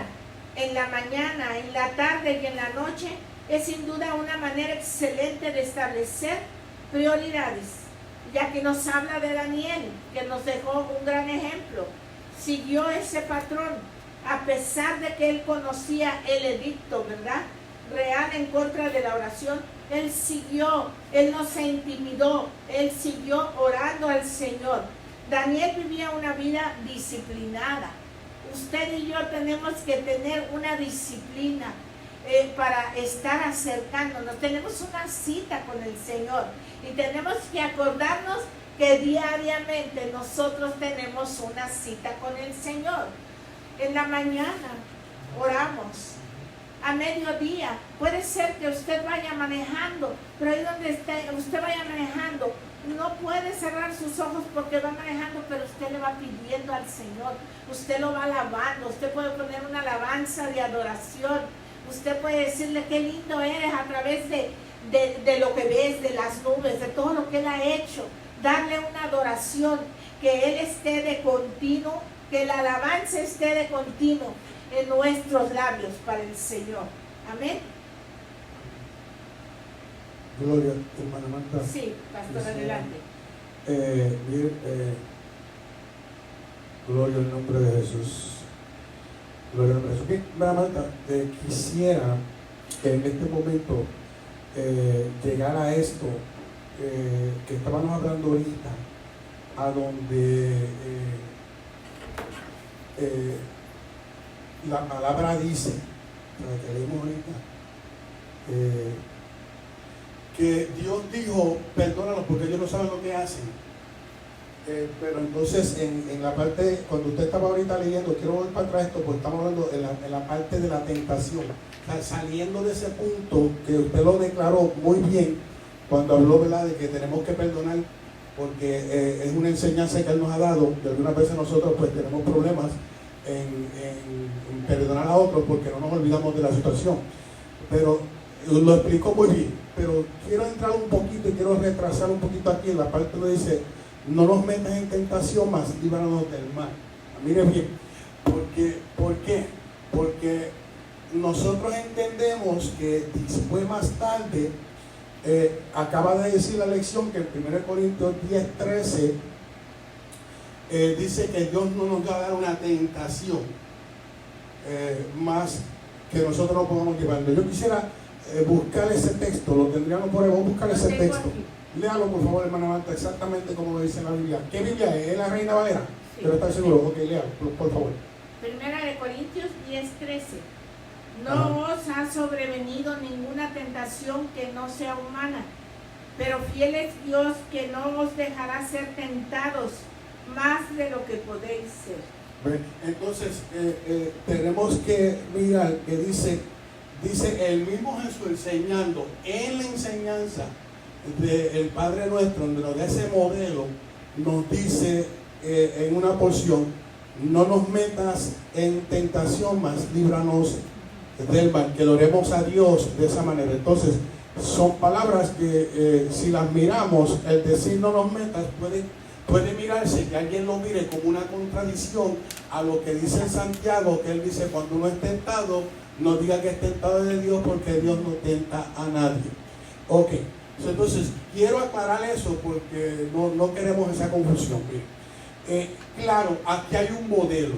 en la mañana, en la tarde y en la noche es sin duda una manera excelente de establecer prioridades, ya que nos habla de Daniel, que nos dejó un gran ejemplo. Siguió ese patrón, a pesar de que él conocía el edicto, ¿verdad?, real en contra de la oración. Él siguió, él no se intimidó, él siguió orando al Señor. Daniel vivía una vida disciplinada. Usted y yo tenemos que tener una disciplina para estar acercándonos. Tenemos una cita con el Señor y tenemos que acordarnos que diariamente nosotros tenemos una cita con el Señor. En la mañana oramos. A mediodía, puede ser que usted vaya manejando, pero ahí donde usted vaya manejando, no puede cerrar sus ojos porque va manejando, pero usted le va pidiendo al Señor, usted lo va alabando, usted puede poner una alabanza de adoración, usted puede decirle qué lindo eres a través de lo que ves, de las nubes, de todo lo que Él ha hecho, darle una adoración, que Él esté de continuo, que la alabanza esté de continuo en nuestros labios para el Señor. Amén. Gloria, hermana Marta. Sí, pastor, adelante. Gloria al nombre de Jesús. Gloria al nombre de Jesús. Bien, hermana Marta, quisiera que en este momento llegar a esto que estábamos hablando ahorita, a donde la palabra dice, la que leímos ahorita, que Dios dijo, perdónalos porque ellos no saben lo que hacen. Pero entonces en la parte, cuando usted estaba ahorita leyendo, quiero volver para atrás esto, porque estamos hablando en la parte de la tentación. O sea, saliendo de ese punto que usted lo declaró muy bien, cuando habló, ¿verdad?, de que tenemos que perdonar, porque es una enseñanza que Él nos ha dado, y algunas veces nosotros pues tenemos problemas en perdonar a otros porque no nos olvidamos de la situación. Pero lo explicó muy bien, pero quiero entrar un poquito y quiero retrasar un poquito aquí en la parte donde dice, no nos metas en tentación, mas líbranos del mal. Mire bien, ¿por qué? Porque nosotros entendemos que después, más tarde, acaba de decir la lección que en 1 Corintios 10:13 dice que Dios no nos va a dar una tentación más que nosotros no podamos llevarlo. Yo quisiera buscar ese texto, lo tendríamos por ahí, vamos a buscar ese texto. Léalo por favor, hermana Marta, exactamente como lo dice en la Biblia. ¿Qué Biblia es? ¿Es la Reina Valera? Sí. Debe estar seguro. Ok, léalo, por favor. 1 Corintios 10:13. No os ha sobrevenido ninguna tentación que no sea humana, pero fiel es Dios que no os dejará ser tentados más de lo que podéis ser. Entonces, tenemos que mirar que dice el mismo Jesús enseñando en la enseñanza del Padre Nuestro, donde nos da ese modelo, nos dice en una porción, no nos metas en tentación, mas líbranos del mal, que lo oremos a Dios de esa manera. Entonces, son palabras que si las miramos, el decir no nos metas puede mirarse que alguien lo mire como una contradicción a lo que dice en Santiago, que él dice, cuando uno es tentado, no diga que es tentado de Dios, porque Dios no tenta a nadie. Ok, entonces quiero aclarar eso porque no queremos esa confusión. Claro, aquí hay un modelo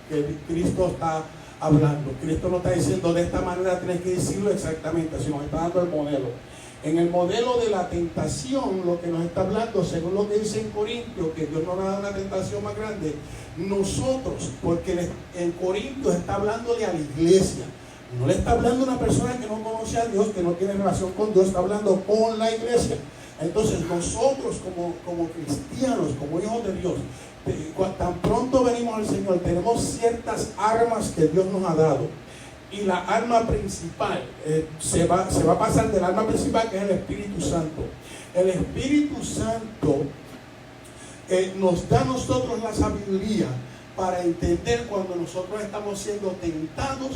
que Cristo está hablando. Cristo no está diciendo de esta manera tienes que decirlo exactamente, sino está dando el modelo. En el modelo de la tentación, lo que nos está hablando, según lo que dice en Corintios, que Dios no nos da una tentación más grande, nosotros, porque en Corintios está hablándole a la iglesia, no le está hablando a una persona que no conoce a Dios, que no tiene relación con Dios, está hablando con la iglesia. Entonces nosotros como cristianos, como hijos de Dios, tan pronto venimos al Señor, tenemos ciertas armas que Dios nos ha dado. Y la arma principal se va a pasar del arma principal, que es el Espíritu Santo. El Espíritu Santo nos da a nosotros la sabiduría para entender cuando nosotros estamos siendo tentados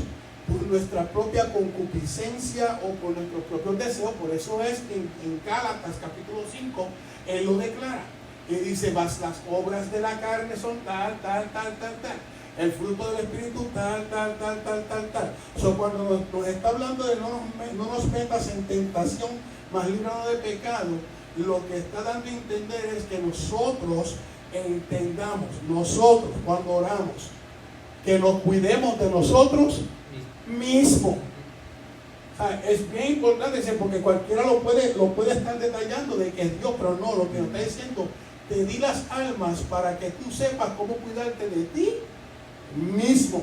por nuestra propia concupiscencia o por nuestros propios deseos. Por eso es que en Gálatas capítulo 5 Él lo declara y dice, las obras de la carne son tal. El fruto del Espíritu tal. cuando nos está hablando de no nos metas en tentación, mas líbranos de pecado, lo que está dando a entender es que nosotros entendamos, nosotros cuando oramos, que nos cuidemos de nosotros mismos. O sea, es bien importante, porque cualquiera lo puede estar detallando de que es Dios, pero no, lo que nos está diciendo, te di las almas para que tú sepas cómo cuidarte de ti mismo.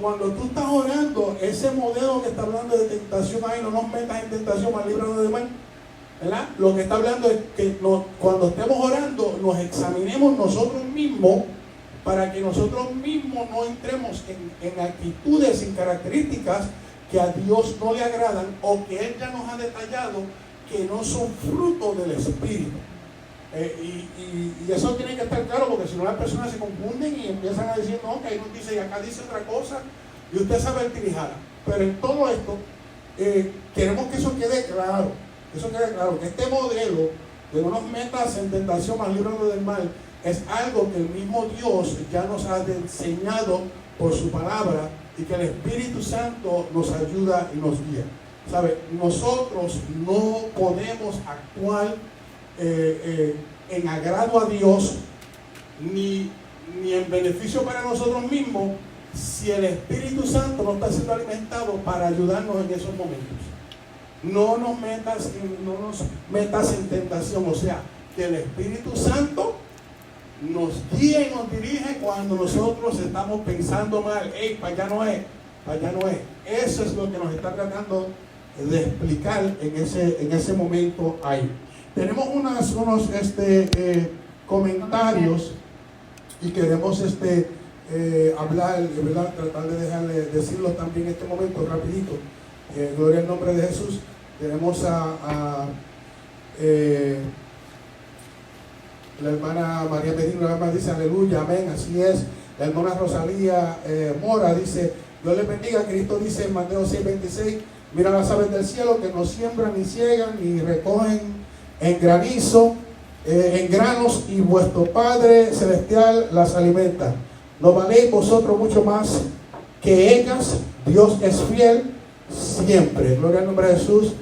Cuando tú estás orando, ese modelo que está hablando de tentación, ahí no nos metas en tentación, mas líbranos del mal, ¿verdad? Lo que está hablando es que cuando estemos orando, nos examinemos nosotros mismos para que nosotros mismos no entremos en actitudes, en características que a Dios no le agradan o que Él ya nos ha detallado que no son fruto del Espíritu. Y eso tiene que estar claro, porque si no las personas se confunden y empiezan a decir, no, que ahí nos dice y acá dice otra cosa, y usted sabe el tirijara. Pero en todo esto, queremos que eso quede claro, que este modelo de no nos metas en tentación, mas líbranos del mal, es algo que el mismo Dios ya nos ha enseñado por su palabra y que el Espíritu Santo nos ayuda y nos guía. ¿Sabe? Nosotros no podemos actuar en agrado a Dios ni en beneficio para nosotros mismos si el Espíritu Santo no está siendo alimentado para ayudarnos en esos momentos. No nos metas en tentación, o sea, que el Espíritu Santo nos guía y nos dirige cuando nosotros estamos pensando mal. Para allá no es. Eso es lo que nos está tratando de explicar en ese momento ahí. Tenemos unos comentarios y queremos hablar, ¿verdad? Tratar de decirlos también en este momento rapidito. Gloria al nombre de Jesús. Tenemos a la hermana María Medina, la hermana dice aleluya, amén, así es. La hermana Rosalía Mora dice, Dios les bendiga. Cristo dice en Mateo 6:26, mira las aves del cielo que no siembran ni ciegan ni recogen en granizo, en granos, y vuestro Padre Celestial las alimenta. ¿No valéis vosotros mucho más que ellas? Dios es fiel siempre. Gloria al nombre de Jesús.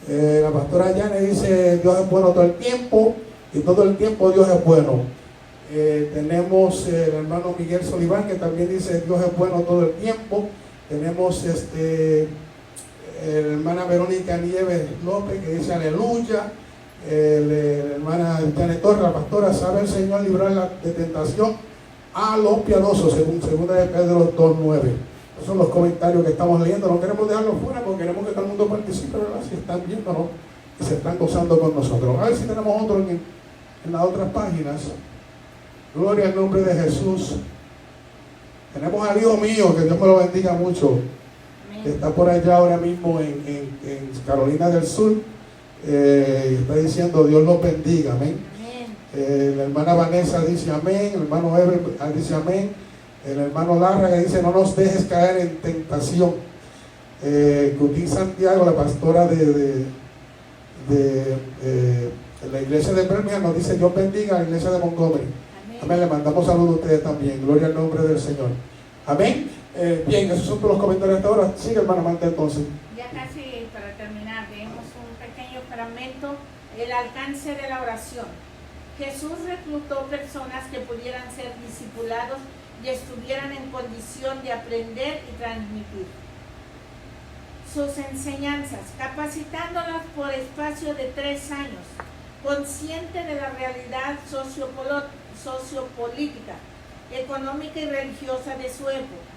La pastora Yane dice, Dios es bueno todo el tiempo, y todo el tiempo Dios es bueno. Tenemos el hermano Miguel Soliván, que también dice, Dios es bueno todo el tiempo. Tenemos la hermana Verónica Nieves López, que dice aleluya. La hermana Janet Torres, la pastora, sabe el Señor librarla de tentación a los piadosos, según 2 de Pedro 2:9. Esos son los comentarios que estamos leyendo. No queremos dejarlos fuera porque queremos que todo el mundo participe, ¿verdad? Si están viéndonos y se están gozando con nosotros. A ver si tenemos otro en las otras páginas. Gloria al nombre de Jesús. Tenemos al hijo mío, que Dios me lo bendiga mucho, que está por allá ahora mismo en Carolina del Sur. Está diciendo Dios los bendiga, amén. La hermana Vanessa dice amén, el hermano Ever dice amén, el hermano Larra que dice no nos dejes caer en tentación. Cutín Santiago, la pastora de la iglesia de Birmingham, nos dice Dios bendiga a la iglesia de Montgomery. Amén. Le mandamos saludos a ustedes también, gloria al nombre del Señor, amén. Bien, esos son todos los comentarios hasta ahora. Sigue, hermana Marta, entonces. Ya casi para terminar, vemos un pequeño fragmento, el alcance de la oración. Jesús reclutó personas que pudieran ser discipulados y estuvieran en condición de aprender y transmitir sus enseñanzas, capacitándolas por espacio de 3 años, consciente de la realidad sociopolítica, económica y religiosa de su época.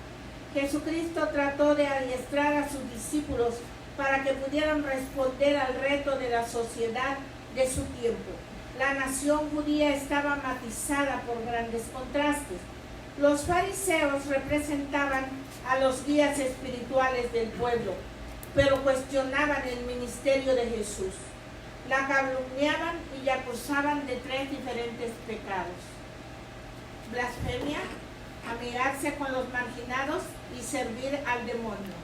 Jesucristo trató de adiestrar a sus discípulos para que pudieran responder al reto de la sociedad de su tiempo. La nación judía estaba matizada por grandes contrastes. Los fariseos representaban a los guías espirituales del pueblo, pero cuestionaban el ministerio de Jesús. La calumniaban y la acusaban de 3 diferentes pecados: blasfemia, amigarse con los marginados y servir al demonio.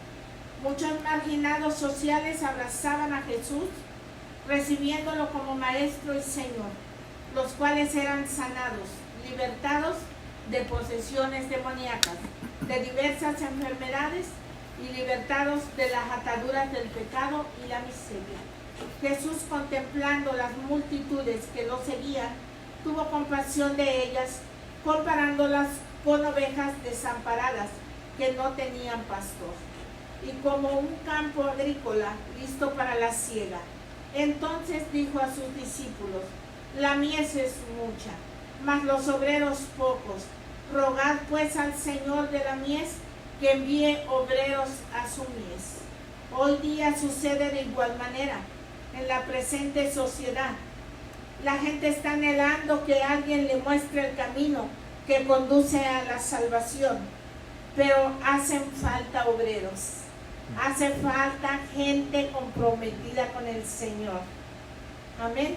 Muchos marginados sociales abrazaban a Jesús, recibiéndolo como maestro y señor, los cuales eran sanados, libertados de posesiones demoníacas, de diversas enfermedades y libertados de las ataduras del pecado y la miseria. Jesús, contemplando las multitudes que lo seguían, tuvo compasión de ellas, comparándolas con ovejas desamparadas que no tenían pastor, y como un campo agrícola listo para la siega. Entonces dijo a sus discípulos: la mies es mucha, mas los obreros pocos. Rogad pues al Señor de la mies que envíe obreros a su mies. Hoy día sucede de igual manera en la presente sociedad. La gente está anhelando que alguien le muestre el camino que conduce a la salvación, pero hacen falta obreros, hace falta gente comprometida con el Señor. Amén.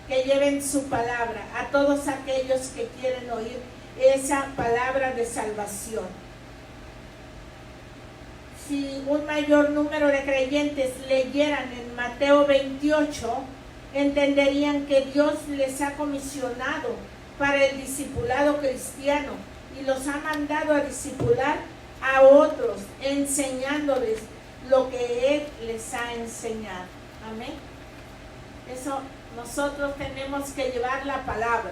Que lleven su palabra a todos aquellos que quieren oír esa palabra de salvación. Si un mayor número de creyentes leyeran en Mateo 28, entenderían que Dios les ha comisionado para el discipulado cristiano y los ha mandado a discipular a otros, enseñándoles lo que Él les ha enseñado. Amén. Eso nosotros tenemos que llevar la palabra.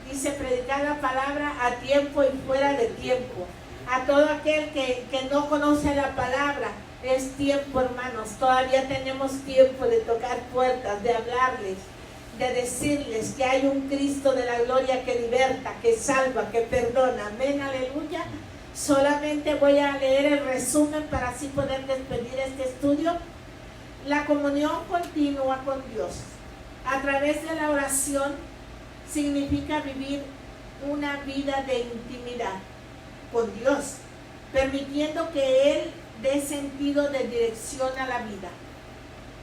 Dice, predicar la palabra a tiempo y fuera de tiempo. A todo aquel que no conoce la palabra, es tiempo, hermanos. Todavía tenemos tiempo de tocar puertas, de hablarles, de decirles que hay un Cristo de la gloria que liberta, que salva, que perdona. Amén, aleluya. Solamente voy a leer el resumen para así poder despedir este estudio. La comunión continua con Dios a través de la oración significa vivir una vida de intimidad con Dios, permitiendo que Él dé sentido de dirección a la vida.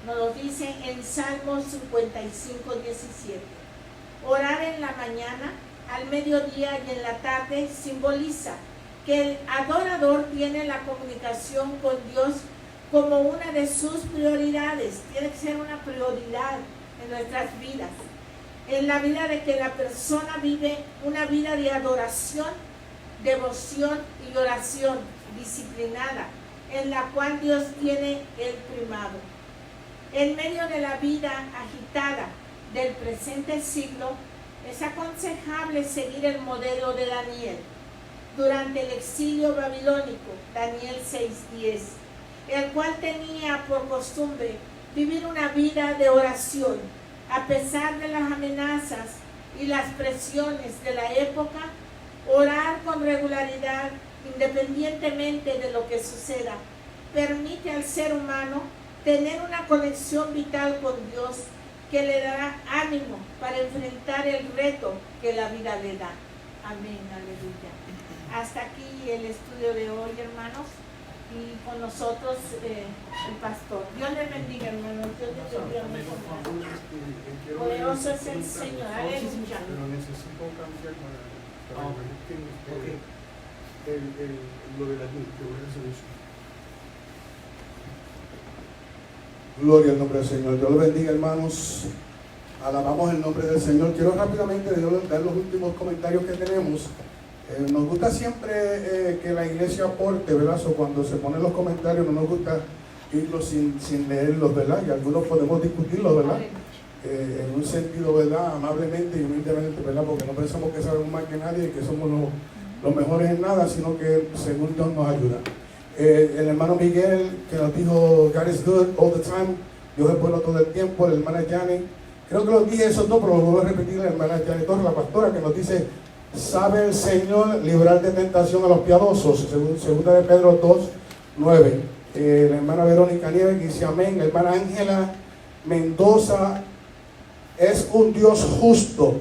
Nos lo dice en Salmos 55, 17. Orar en la mañana, al mediodía y en la tarde simboliza que el adorador tiene la comunicación con Dios como una de sus prioridades. Tiene que ser una prioridad en nuestras vidas, en la vida de que la persona vive una vida de adoración, devoción y oración disciplinada, en la cual Dios tiene el primado. En medio de la vida agitada del presente siglo, es aconsejable seguir el modelo de Daniel durante el exilio babilónico, Daniel 6:10, el cual tenía por costumbre vivir una vida de oración a pesar de las amenazas y las presiones de la época. Orar con regularidad, independientemente de lo que suceda, permite al ser humano tener una conexión vital con Dios que le dará ánimo para enfrentar el reto que la vida le da. Amén, aleluya. Hasta aquí el estudio de hoy, hermanos, y con nosotros el pastor. Dios les bendiga, hermanos. Dios les bendiga. Poderoso es el Señor. Aleluya. Pero necesito cambiar para Okay. lo de la resolución. Gloria al nombre del Señor. Dios los bendiga, hermanos. Alabamos el nombre del Señor. Quiero rápidamente dar los últimos comentarios que tenemos. Nos gusta siempre que la iglesia aporte, ¿verdad? Cuando se ponen los comentarios no nos gusta irlos sin leerlos, ¿verdad? Y algunos podemos discutirlos, ¿verdad? En un sentido, ¿verdad? Amablemente y humildemente, ¿verdad? Porque no pensamos que sabemos más que nadie y que somos los mejores en nada, sino que según Dios nos ayuda. El hermano Miguel, que nos dijo God is good all the time, Dios es bueno todo el tiempo. La hermana Jani, creo que lo dije esos dos, pero lo vuelvo a repetir. La hermana Jani Torres, la pastora, que nos dice: sabe el Señor librar de tentación a los piadosos, según 2 de Pedro 2:9. La hermana Verónica Nieves dice amén. La hermana Ángela Mendoza: es un Dios justo.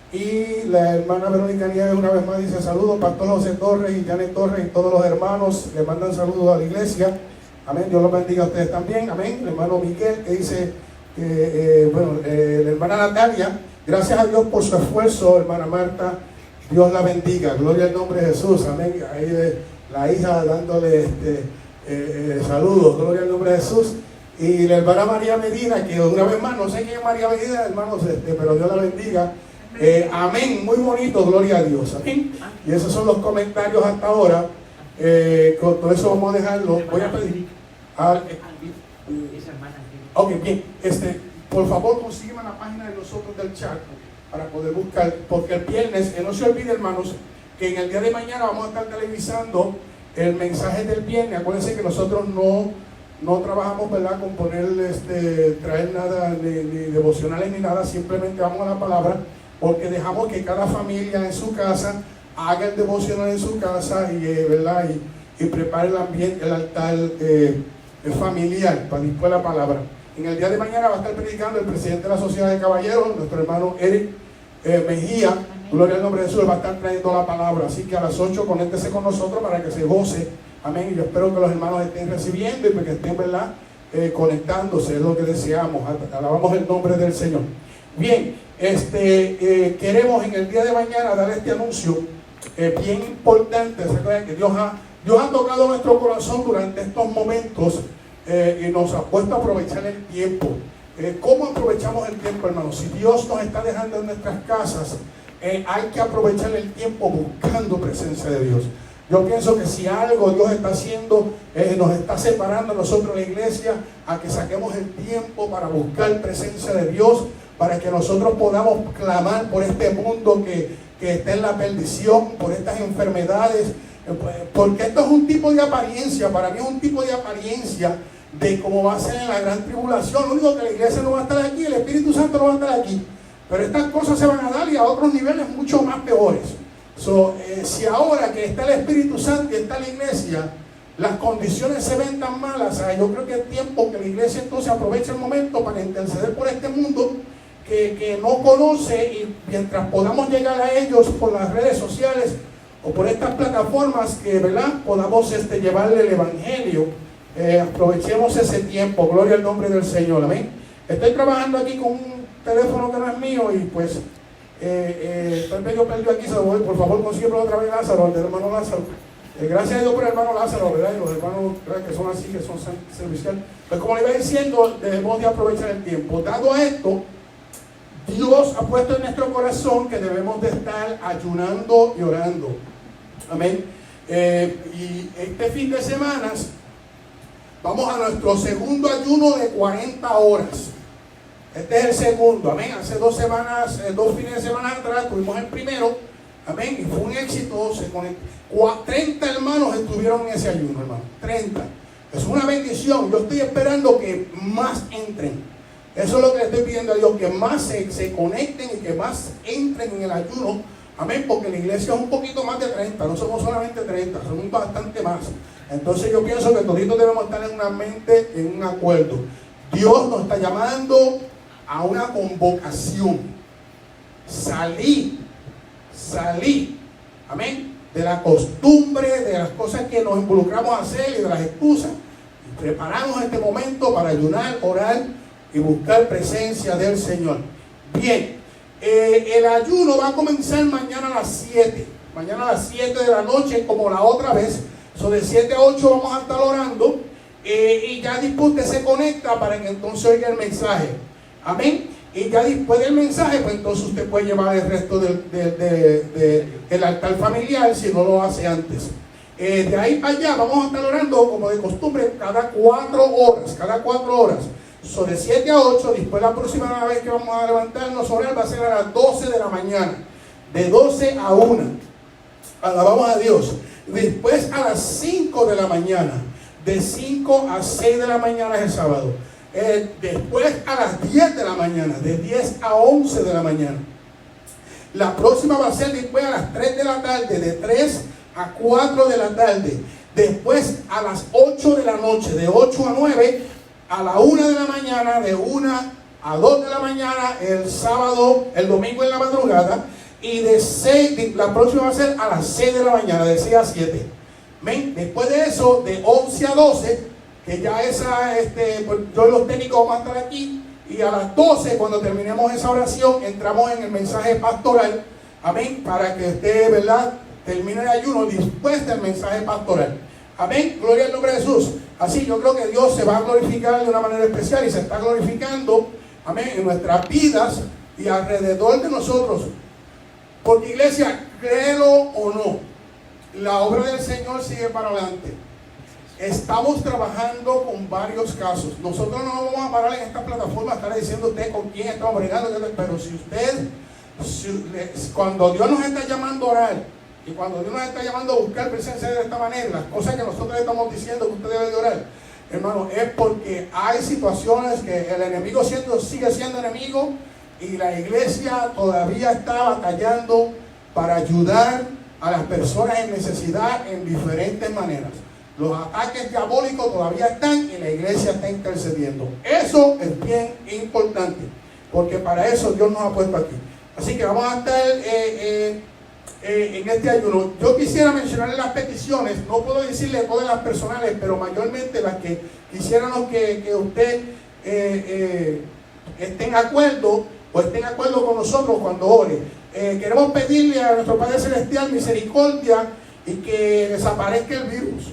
Y la hermana Verónica Nieves una vez más dice: saludos, Pastor José Torres y Janet Torres y todos los hermanos, le mandan saludos a la iglesia. Amén, Dios los bendiga a ustedes también. Amén. El hermano Miguel, que dice la hermana Natalia: gracias a Dios por su esfuerzo. Hermana Marta, Dios la bendiga, gloria al nombre de Jesús. Amén. Ahí la hija dándole saludos, gloria al nombre de Jesús. Y la hermana María Medina, que una vez más, no sé quién es María Medina, hermanos, pero Dios la bendiga. Amén, muy bonito, gloria a Dios. Amén. Y esos son los comentarios hasta ahora. Con todo eso vamos a dejarlo. Voy a pedir al Esa hermana Angélica. ok, bien, por favor consígueme la página de nosotros del chat para poder buscar, porque el viernes, no se olvide, hermanos, que en el día de mañana vamos a estar televisando el mensaje del viernes. Acuérdense que nosotros no trabajamos, ¿verdad?, con poner, traer nada ni devocionales ni nada, simplemente vamos a la palabra, porque dejamos que cada familia en su casa haga el devocional en su casa y, ¿verdad?, y prepare el ambiente, el altar familiar para después la palabra. En el día de mañana va a estar predicando el presidente de la Sociedad de Caballeros, nuestro hermano Eric Mejía. Gloria al nombre de Jesús, va a estar trayendo la palabra. Así que a las 8 conéctese con nosotros para que se goce. Amén. Yo espero que los hermanos estén recibiendo y que estén, ¿verdad?, conectándose. Es lo que deseamos. Alabamos el nombre del Señor. Bien, queremos en el día de mañana dar este anuncio bien importante. ¿Recuerden que Dios ha tocado nuestro corazón durante estos momentos y nos ha puesto a aprovechar el tiempo? ¿Cómo aprovechamos el tiempo, hermanos? Si Dios nos está dejando en nuestras casas, hay que aprovechar el tiempo buscando presencia de Dios. Yo pienso que si algo Dios está haciendo, nos está separando a nosotros, la iglesia, a que saquemos el tiempo para buscar presencia de Dios, para que nosotros podamos clamar por este mundo que está en la perdición, por estas enfermedades, porque esto es un tipo de apariencia. Para mí es un tipo de apariencia de cómo va a ser en la gran tribulación. Lo único que la iglesia no va a estar aquí, el Espíritu Santo no va a estar aquí, pero estas cosas se van a dar y a otros niveles mucho más peores. Si ahora que está el Espíritu Santo y está la iglesia, las condiciones se ven tan malas, yo creo que es tiempo que la iglesia entonces aproveche el momento para interceder por este mundo que no conoce, y mientras podamos llegar a ellos por las redes sociales o por estas plataformas, que, ¿verdad?, podamos llevarle el Evangelio. Aprovechemos ese tiempo. Gloria al nombre del Señor. Amén. Estoy trabajando aquí con un teléfono que no es mío y pues estoy medio perdido aquí. Por favor, consígueme otra vez Lázaro, el del hermano Lázaro. Gracias a Dios por el hermano Lázaro, ¿verdad? Y los hermanos, ¿verdad?, que son así, que son serviciales. Pues como le iba diciendo, debemos de aprovechar el tiempo. Dado a esto, Dios ha puesto en nuestro corazón que debemos de estar ayunando y orando. Amén. Y este fin de semana vamos a nuestro segundo ayuno de 40 horas. Este es el segundo, amén. Hace 2 semanas, 2 fines de semana atrás, tuvimos el primero, amén, y fue un éxito. 30 hermanos estuvieron en ese ayuno, hermano. 30. Es una bendición. Yo estoy esperando que más entren. Eso es lo que le estoy pidiendo a Dios, que más se conecten y que más entren en el ayuno. Amén, porque la iglesia es un poquito más de 30, no somos solamente 30, somos bastante más. Entonces yo pienso que todos debemos estar en una mente, en un acuerdo. Dios nos está llamando a una convocación. Salí, amén, de la costumbre, de las cosas que nos involucramos a hacer y de las excusas. Y preparamos este momento para ayunar, orar y buscar presencia del Señor. Bien, el ayuno va a comenzar mañana a las 7. Mañana a las 7 de la noche, como la otra vez. De 7 a 8 vamos a estar orando. Y ya después usted se conecta para que entonces oiga el mensaje. Amén. Y ya después del mensaje, pues entonces usted puede llevar el resto del altar familiar si no lo hace antes. De ahí para allá vamos a estar orando como de costumbre cada 4 horas. Cada 4 horas. De 7 a 8, después la próxima vez que vamos a levantarnos a orar va a ser a las 12 de la mañana. De 12 a 1. Alabamos a Dios. Después a las 5 de la mañana. De 5 a 6 de la mañana es el sábado. Después a las 10 de la mañana. De 10 a 11 de la mañana. La próxima va a ser después a las 3 de la tarde. De 3 a 4 de la tarde. Después a las 8 de la noche. De 8 a 9. A la 1 de la mañana. De 1 a 2 de la mañana. El sábado, el domingo en la madrugada. Y de 6, la próxima va a ser a las 6 de la mañana. De 6 a 7. ¿Ven? Después de eso, de 11 a 12, que ya pues yo y los técnicos vamos a estar aquí, y a las 12, cuando terminemos esa oración, entramos en el mensaje pastoral, amén, para que usted, ¿verdad?, termine el ayuno después del mensaje pastoral, amén, gloria al nombre de Jesús. Así yo creo que Dios se va a glorificar de una manera especial, y se está glorificando, amén, en nuestras vidas y alrededor de nosotros, porque iglesia, créelo o no, la obra del Señor sigue para adelante. Estamos trabajando con varios casos. Nosotros no vamos a parar en esta plataforma a estar diciendo a usted con quién estamos bregando, pero si usted, cuando Dios nos está llamando a orar y cuando Dios nos está llamando a buscar presencia de esta manera, las cosas que nosotros estamos diciendo que usted debe de orar, hermano, es porque hay situaciones que el enemigo sigue siendo enemigo y la iglesia todavía está batallando para ayudar a las personas en necesidad en diferentes maneras. Los ataques diabólicos todavía están y la iglesia está intercediendo. Eso es bien importante, porque para eso Dios nos ha puesto aquí. Así que vamos a estar en este ayuno. Yo quisiera mencionarle las peticiones, no puedo decirle todas las personales, pero mayormente las que quisiéramos que usted esté en acuerdo o esté en acuerdo con nosotros cuando ore. Queremos pedirle a nuestro Padre Celestial misericordia y que desaparezca el virus.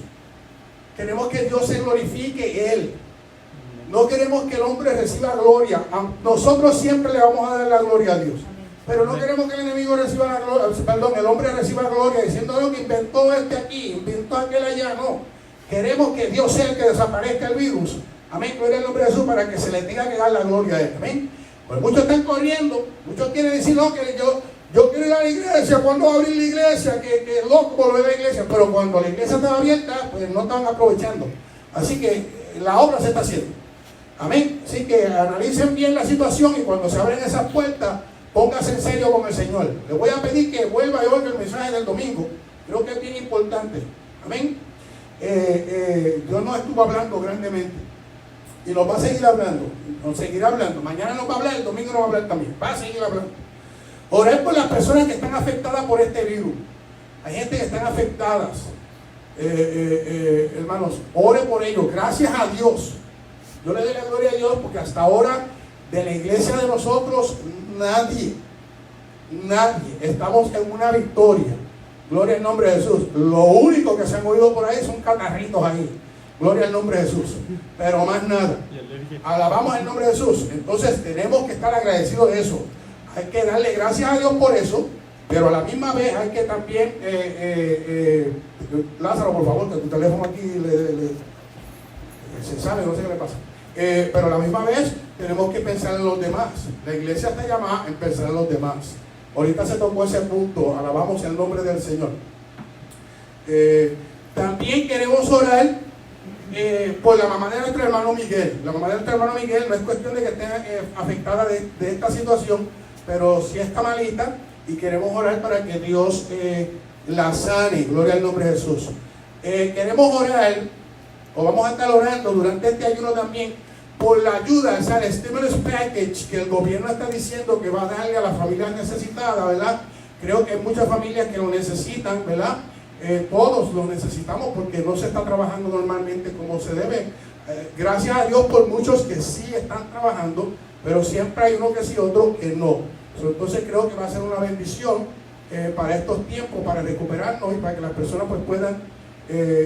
Queremos que Dios se glorifique Él. No queremos que el hombre reciba gloria. Nosotros siempre le vamos a dar la gloria a Dios. Pero no queremos que el enemigo reciba la gloria, el hombre reciba gloria diciendo lo que inventó este aquí, inventó aquel allá. No. Queremos que Dios sea el que desaparezca el virus. Amén. Gloria al nombre de Jesús para que se le tenga que dar la gloria a Él. Amén. Pues muchos están corriendo, muchos quieren decir, no, que yo quiero ir a la iglesia, ¿cuándo va a abrir la iglesia? Que loco volver a la iglesia. Pero cuando la iglesia estaba abierta, pues no estaban aprovechando. Así que la obra se está haciendo. Amén. Así que analicen bien la situación y cuando se abren esas puertas, póngase en serio con el Señor. Le voy a pedir que vuelva y oiga el mensaje del domingo. Creo que es bien importante. Amén. Dios nos estuvo hablando grandemente y nos va a seguir hablando. Nos seguirá hablando. Mañana nos va a hablar, el domingo nos va a hablar también. Va a seguir hablando. Orar por las personas que están afectadas por este virus. Hay gente que están afectadas. Hermanos, ore por ellos. Gracias a Dios. Yo le doy la gloria a Dios porque hasta ahora de la iglesia de nosotros nadie estamos en una victoria. Gloria al nombre de Jesús. Lo único que se han oído por ahí son catarritos ahí. Gloria al nombre de Jesús. Pero más nada. Alabamos el nombre de Jesús. Entonces tenemos que estar agradecidos de eso. Hay que darle gracias a Dios por eso. Pero a la misma vez hay que también Lázaro, por favor, que tu teléfono aquí se sabe, no sé qué le pasa. Pero a la misma vez tenemos que pensar en los demás. La iglesia está llamada en pensar en los demás. Ahorita se tocó ese punto. Alabamos el nombre del Señor. También queremos orar por la mamá de nuestro hermano Miguel. La mamá de nuestro hermano Miguel no es cuestión de que esté afectada de esta situación, pero sí está malita y queremos orar para que Dios la sane. Gloria al nombre de Jesús. Queremos orar, o vamos a estar orando durante este ayuno también, por la ayuda, o sea, el stimulus package que el gobierno está diciendo que va a darle a las familias necesitadas, ¿verdad? Creo que hay muchas familias que lo necesitan, ¿verdad? Todos lo necesitamos porque no se está trabajando normalmente como se debe. Gracias a Dios por muchos que sí están trabajando, pero siempre hay uno que sí, otro que no. Entonces creo que va a ser una bendición para estos tiempos, para recuperarnos y para que las personas pues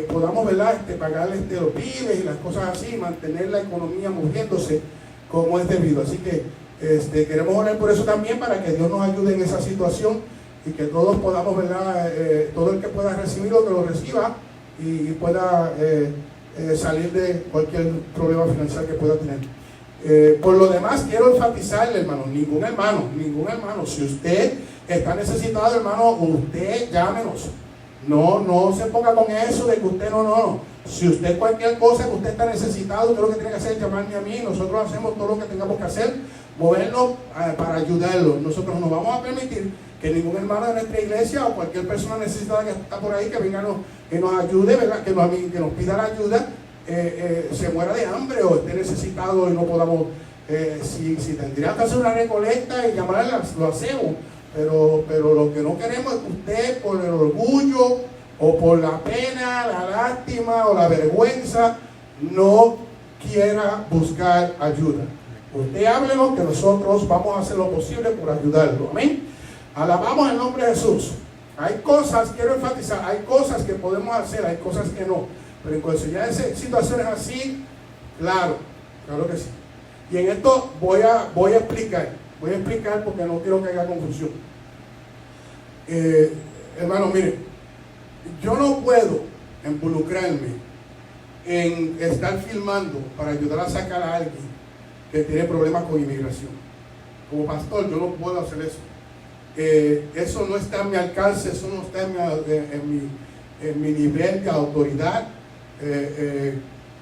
podamos, ¿verdad? Pagar los biles y las cosas así, mantener la economía moviéndose como es debido. Así que queremos orar por eso también, para que Dios nos ayude en esa situación y que todos podamos, ¿verdad? Todo el que pueda recibirlo, que lo reciba y pueda salir de cualquier problema financiero que pueda tener. Por lo demás, quiero enfatizarle, hermano, ningún hermano, si usted está necesitado, hermano, usted llámenos. No se ponga con eso de que usted no. Si usted cualquier cosa que usted está necesitado, usted lo que tiene que hacer es llamarme a mí. Nosotros hacemos todo lo que tengamos que hacer, movernos para ayudarlo. Nosotros no vamos a permitir que ningún hermano de nuestra iglesia o cualquier persona necesitada que está por ahí, que venga que nos ayude, ¿verdad? Que nos pida la ayuda, se muera de hambre o esté necesitado y no podamos, si tendría que hacer una recolecta y llamarlas, lo hacemos. Pero lo que no queremos es que usted, por el orgullo o por la pena, la lástima o la vergüenza, no quiera buscar ayuda. Usted háblenos, que nosotros vamos a hacer lo posible por ayudarlo. Amén. Alabamos el nombre de Jesús. Hay cosas, quiero enfatizar, hay cosas que podemos hacer, hay cosas que no. Pero en cuestión de situaciones así, claro que sí. Y en esto voy a explicar porque no quiero que haya confusión. Hermano, mire, yo no puedo involucrarme en estar filmando para ayudar a sacar a alguien que tiene problemas con inmigración. Como pastor, yo no puedo hacer eso. Eso no está en mi alcance, eso no está en mi nivel de autoridad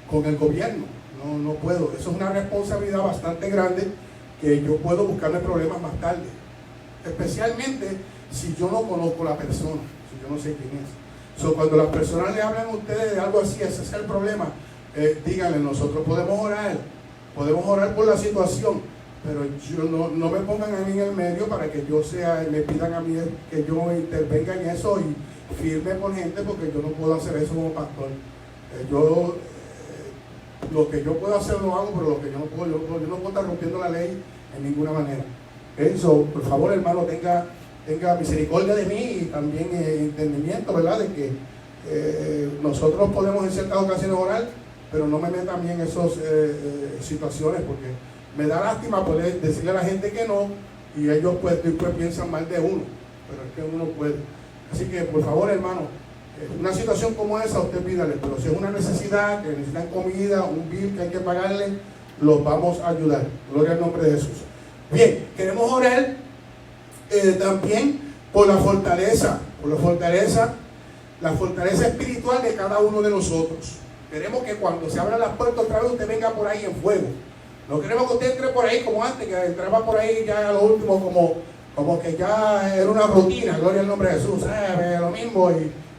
con el gobierno. No puedo. Eso es una responsabilidad bastante grande que yo puedo buscarme problemas más tarde. Especialmente si yo no conozco a la persona, si yo no sé quién es. Cuando las personas le hablan a ustedes de algo así, ese es el problema. Díganle, nosotros podemos orar por la situación, pero no me pongan a mí en el medio para que me pidan a mí que yo intervenga en eso y firme por gente, porque yo no puedo hacer eso como pastor. Lo que yo puedo hacer lo hago, pero lo que yo no puedo estar rompiendo la ley en ninguna manera. Eso, por favor, hermano, tenga misericordia de mí y también entendimiento, ¿verdad? De que nosotros podemos en ciertas ocasiones orar, pero no me meta a mí en esas situaciones, porque me da lástima poder decirle a la gente que no, y ellos pues piensan mal de uno, pero es que uno puede. Así que, por favor, hermano, una situación como esa, usted pídale, pero si es una necesidad, que necesitan comida, un bill que hay que pagarle, los vamos a ayudar. Gloria al nombre de Jesús. Bien, queremos orar también por la fortaleza espiritual de cada uno de nosotros. Queremos que cuando se abran las puertas otra vez usted venga por ahí en fuego. No queremos que usted entre por ahí como antes, que entraba por ahí ya a lo último como que ya era una rutina. Gloria al nombre de Jesús, lo mismo.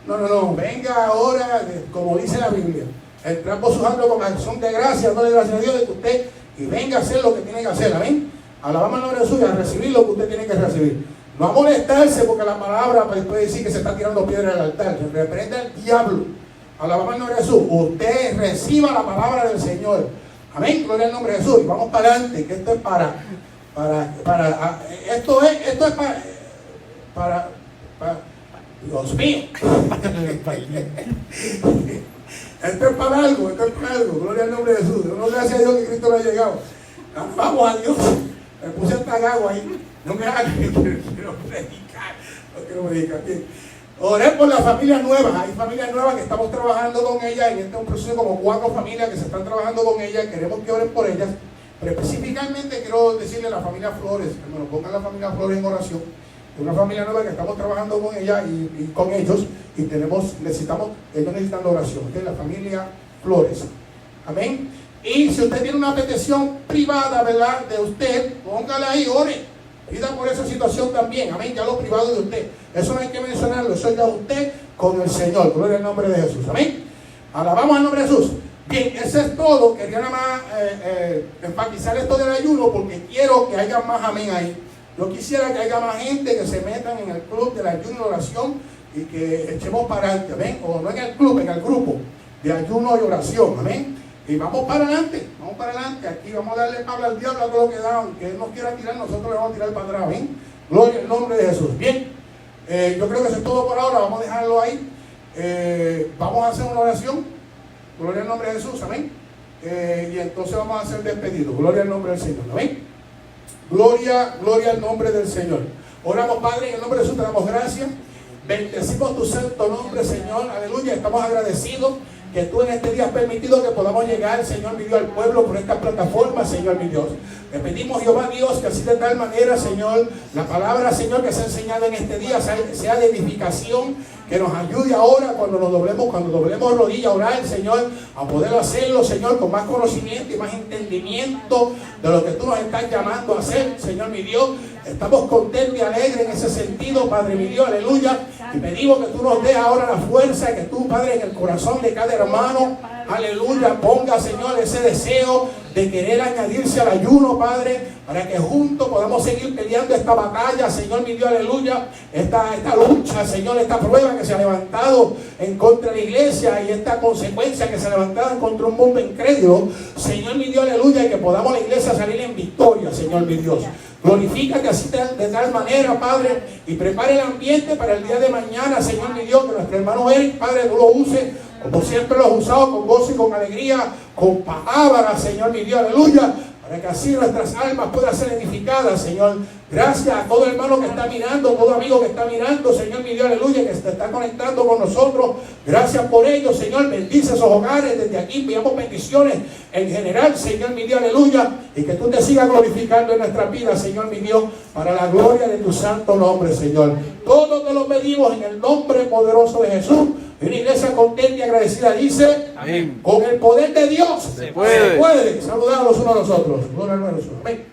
No, venga ahora, como dice la Biblia, entrar por sus actos con acción de gracia, no le gracias a Dios de que usted, y venga a hacer lo que tiene que hacer, amén. Alabamos el nombre de Jesús y a recibir lo que usted tiene que recibir. No a molestarse porque la palabra puede decir que se está tirando piedra al altar. Se reprende al diablo. Alabamos el nombre de Jesús. Usted reciba la palabra del Señor. Amén. Gloria al nombre de Jesús. Y vamos para adelante, que esto es para Dios mío. Esto es para algo. Gloria al nombre de Jesús. No, gracias a Dios que Cristo no ha llegado. Vamos a Dios. Me puse hasta gago ahí. No me hagan que quiero predicar. Bien. Oré por las familias nuevas. Hay familias nuevas que estamos trabajando con ellas. En este es un proceso como 4 familias que se están trabajando con ellas. Queremos que oren por ellas. Pero específicamente quiero decirle a la familia Flores, hermano, pongan la familia Flores en oración. Es una familia nueva que estamos trabajando con ella y con ellos. Y ellos necesitan oración. ¿Okay? La familia Flores. Amén. Y si usted tiene una petición privada, ¿verdad?, de usted, póngala ahí, ore. Pida por esa situación también. Amén. Ya lo privado de usted. Eso no hay que mencionarlo. Eso ya usted con el Señor. Gloria al nombre de Jesús. Amén. Alabamos al nombre de Jesús. Bien, eso es todo. Quería nada más enfatizar esto del ayuno porque quiero que haya más amén ahí. Yo quisiera que haya más gente que se metan en el club del ayuno y oración y que echemos para adelante. Amén. O no en el club, en el grupo de ayuno y oración. Amén. Y vamos para adelante. Aquí vamos a darle pablo al diablo a todo lo que da. Aunque él nos quiera tirar, nosotros le vamos a tirar para atrás. Amén. Gloria al nombre de Jesús. Bien. Yo creo que eso es todo por ahora. Vamos a dejarlo ahí. Vamos a hacer una oración. Gloria al nombre de Jesús. Amén. Y entonces vamos a hacer despedido. Gloria al nombre del Señor. Amén. Gloria al nombre del Señor. Oramos, Padre, en el nombre de Jesús te damos gracias. Bendecimos tu santo nombre, Señor. Aleluya. Estamos agradecidos que tú en este día has permitido que podamos llegar, Señor mi Dios, al pueblo por esta plataforma, Señor mi Dios. Le pedimos, Jehová Dios, que así de tal manera, Señor, la palabra, Señor, que se ha enseñado en este día sea de edificación, que nos ayude ahora cuando doblemos rodillas a orar, Señor, a poder hacerlo, Señor, con más conocimiento y más entendimiento de lo que tú nos estás llamando a hacer, Señor mi Dios. Estamos contentos y alegres en ese sentido, Padre mi Dios, aleluya. Y pedimos que tú nos des ahora la fuerza, que tú, Padre, en el corazón de cada hermano, aleluya, ponga, Señor, ese deseo de querer añadirse al ayuno, Padre, para que juntos podamos seguir peleando esta batalla, Señor mi Dios, aleluya, esta lucha, Señor, esta prueba que se ha levantado en contra de la iglesia y esta consecuencia que se ha levantado contra un mundo incrédulo, Señor mi Dios, aleluya, y que podamos la iglesia salir en victoria, Señor mi Dios. Glorifícate así de tal manera, Padre, y prepare el ambiente para el día de mañana, Señor mi Dios, que nuestro hermano Eric, Padre, tú lo uses como siempre lo has usado, con gozo y con alegría, con palabras, Señor mi Dios, aleluya, para que así nuestras almas puedan ser edificadas, Señor. Gracias a todo hermano que está mirando, todo amigo que está mirando, Señor, mi Dios, aleluya, que se está conectando con nosotros. Gracias por ello, Señor. Bendice esos hogares. Desde aquí enviamos bendiciones en general, Señor, mi Dios, aleluya. Y que tú te sigas glorificando en nuestra vida, Señor, mi Dios, para la gloria de tu santo nombre, Señor. Todo te lo pedimos en el nombre poderoso de Jesús. Y una iglesia contenta y agradecida dice: Amén. con el poder de Dios Se puede. Saludamos los unos a los otros. Gloria al Señor. Amén.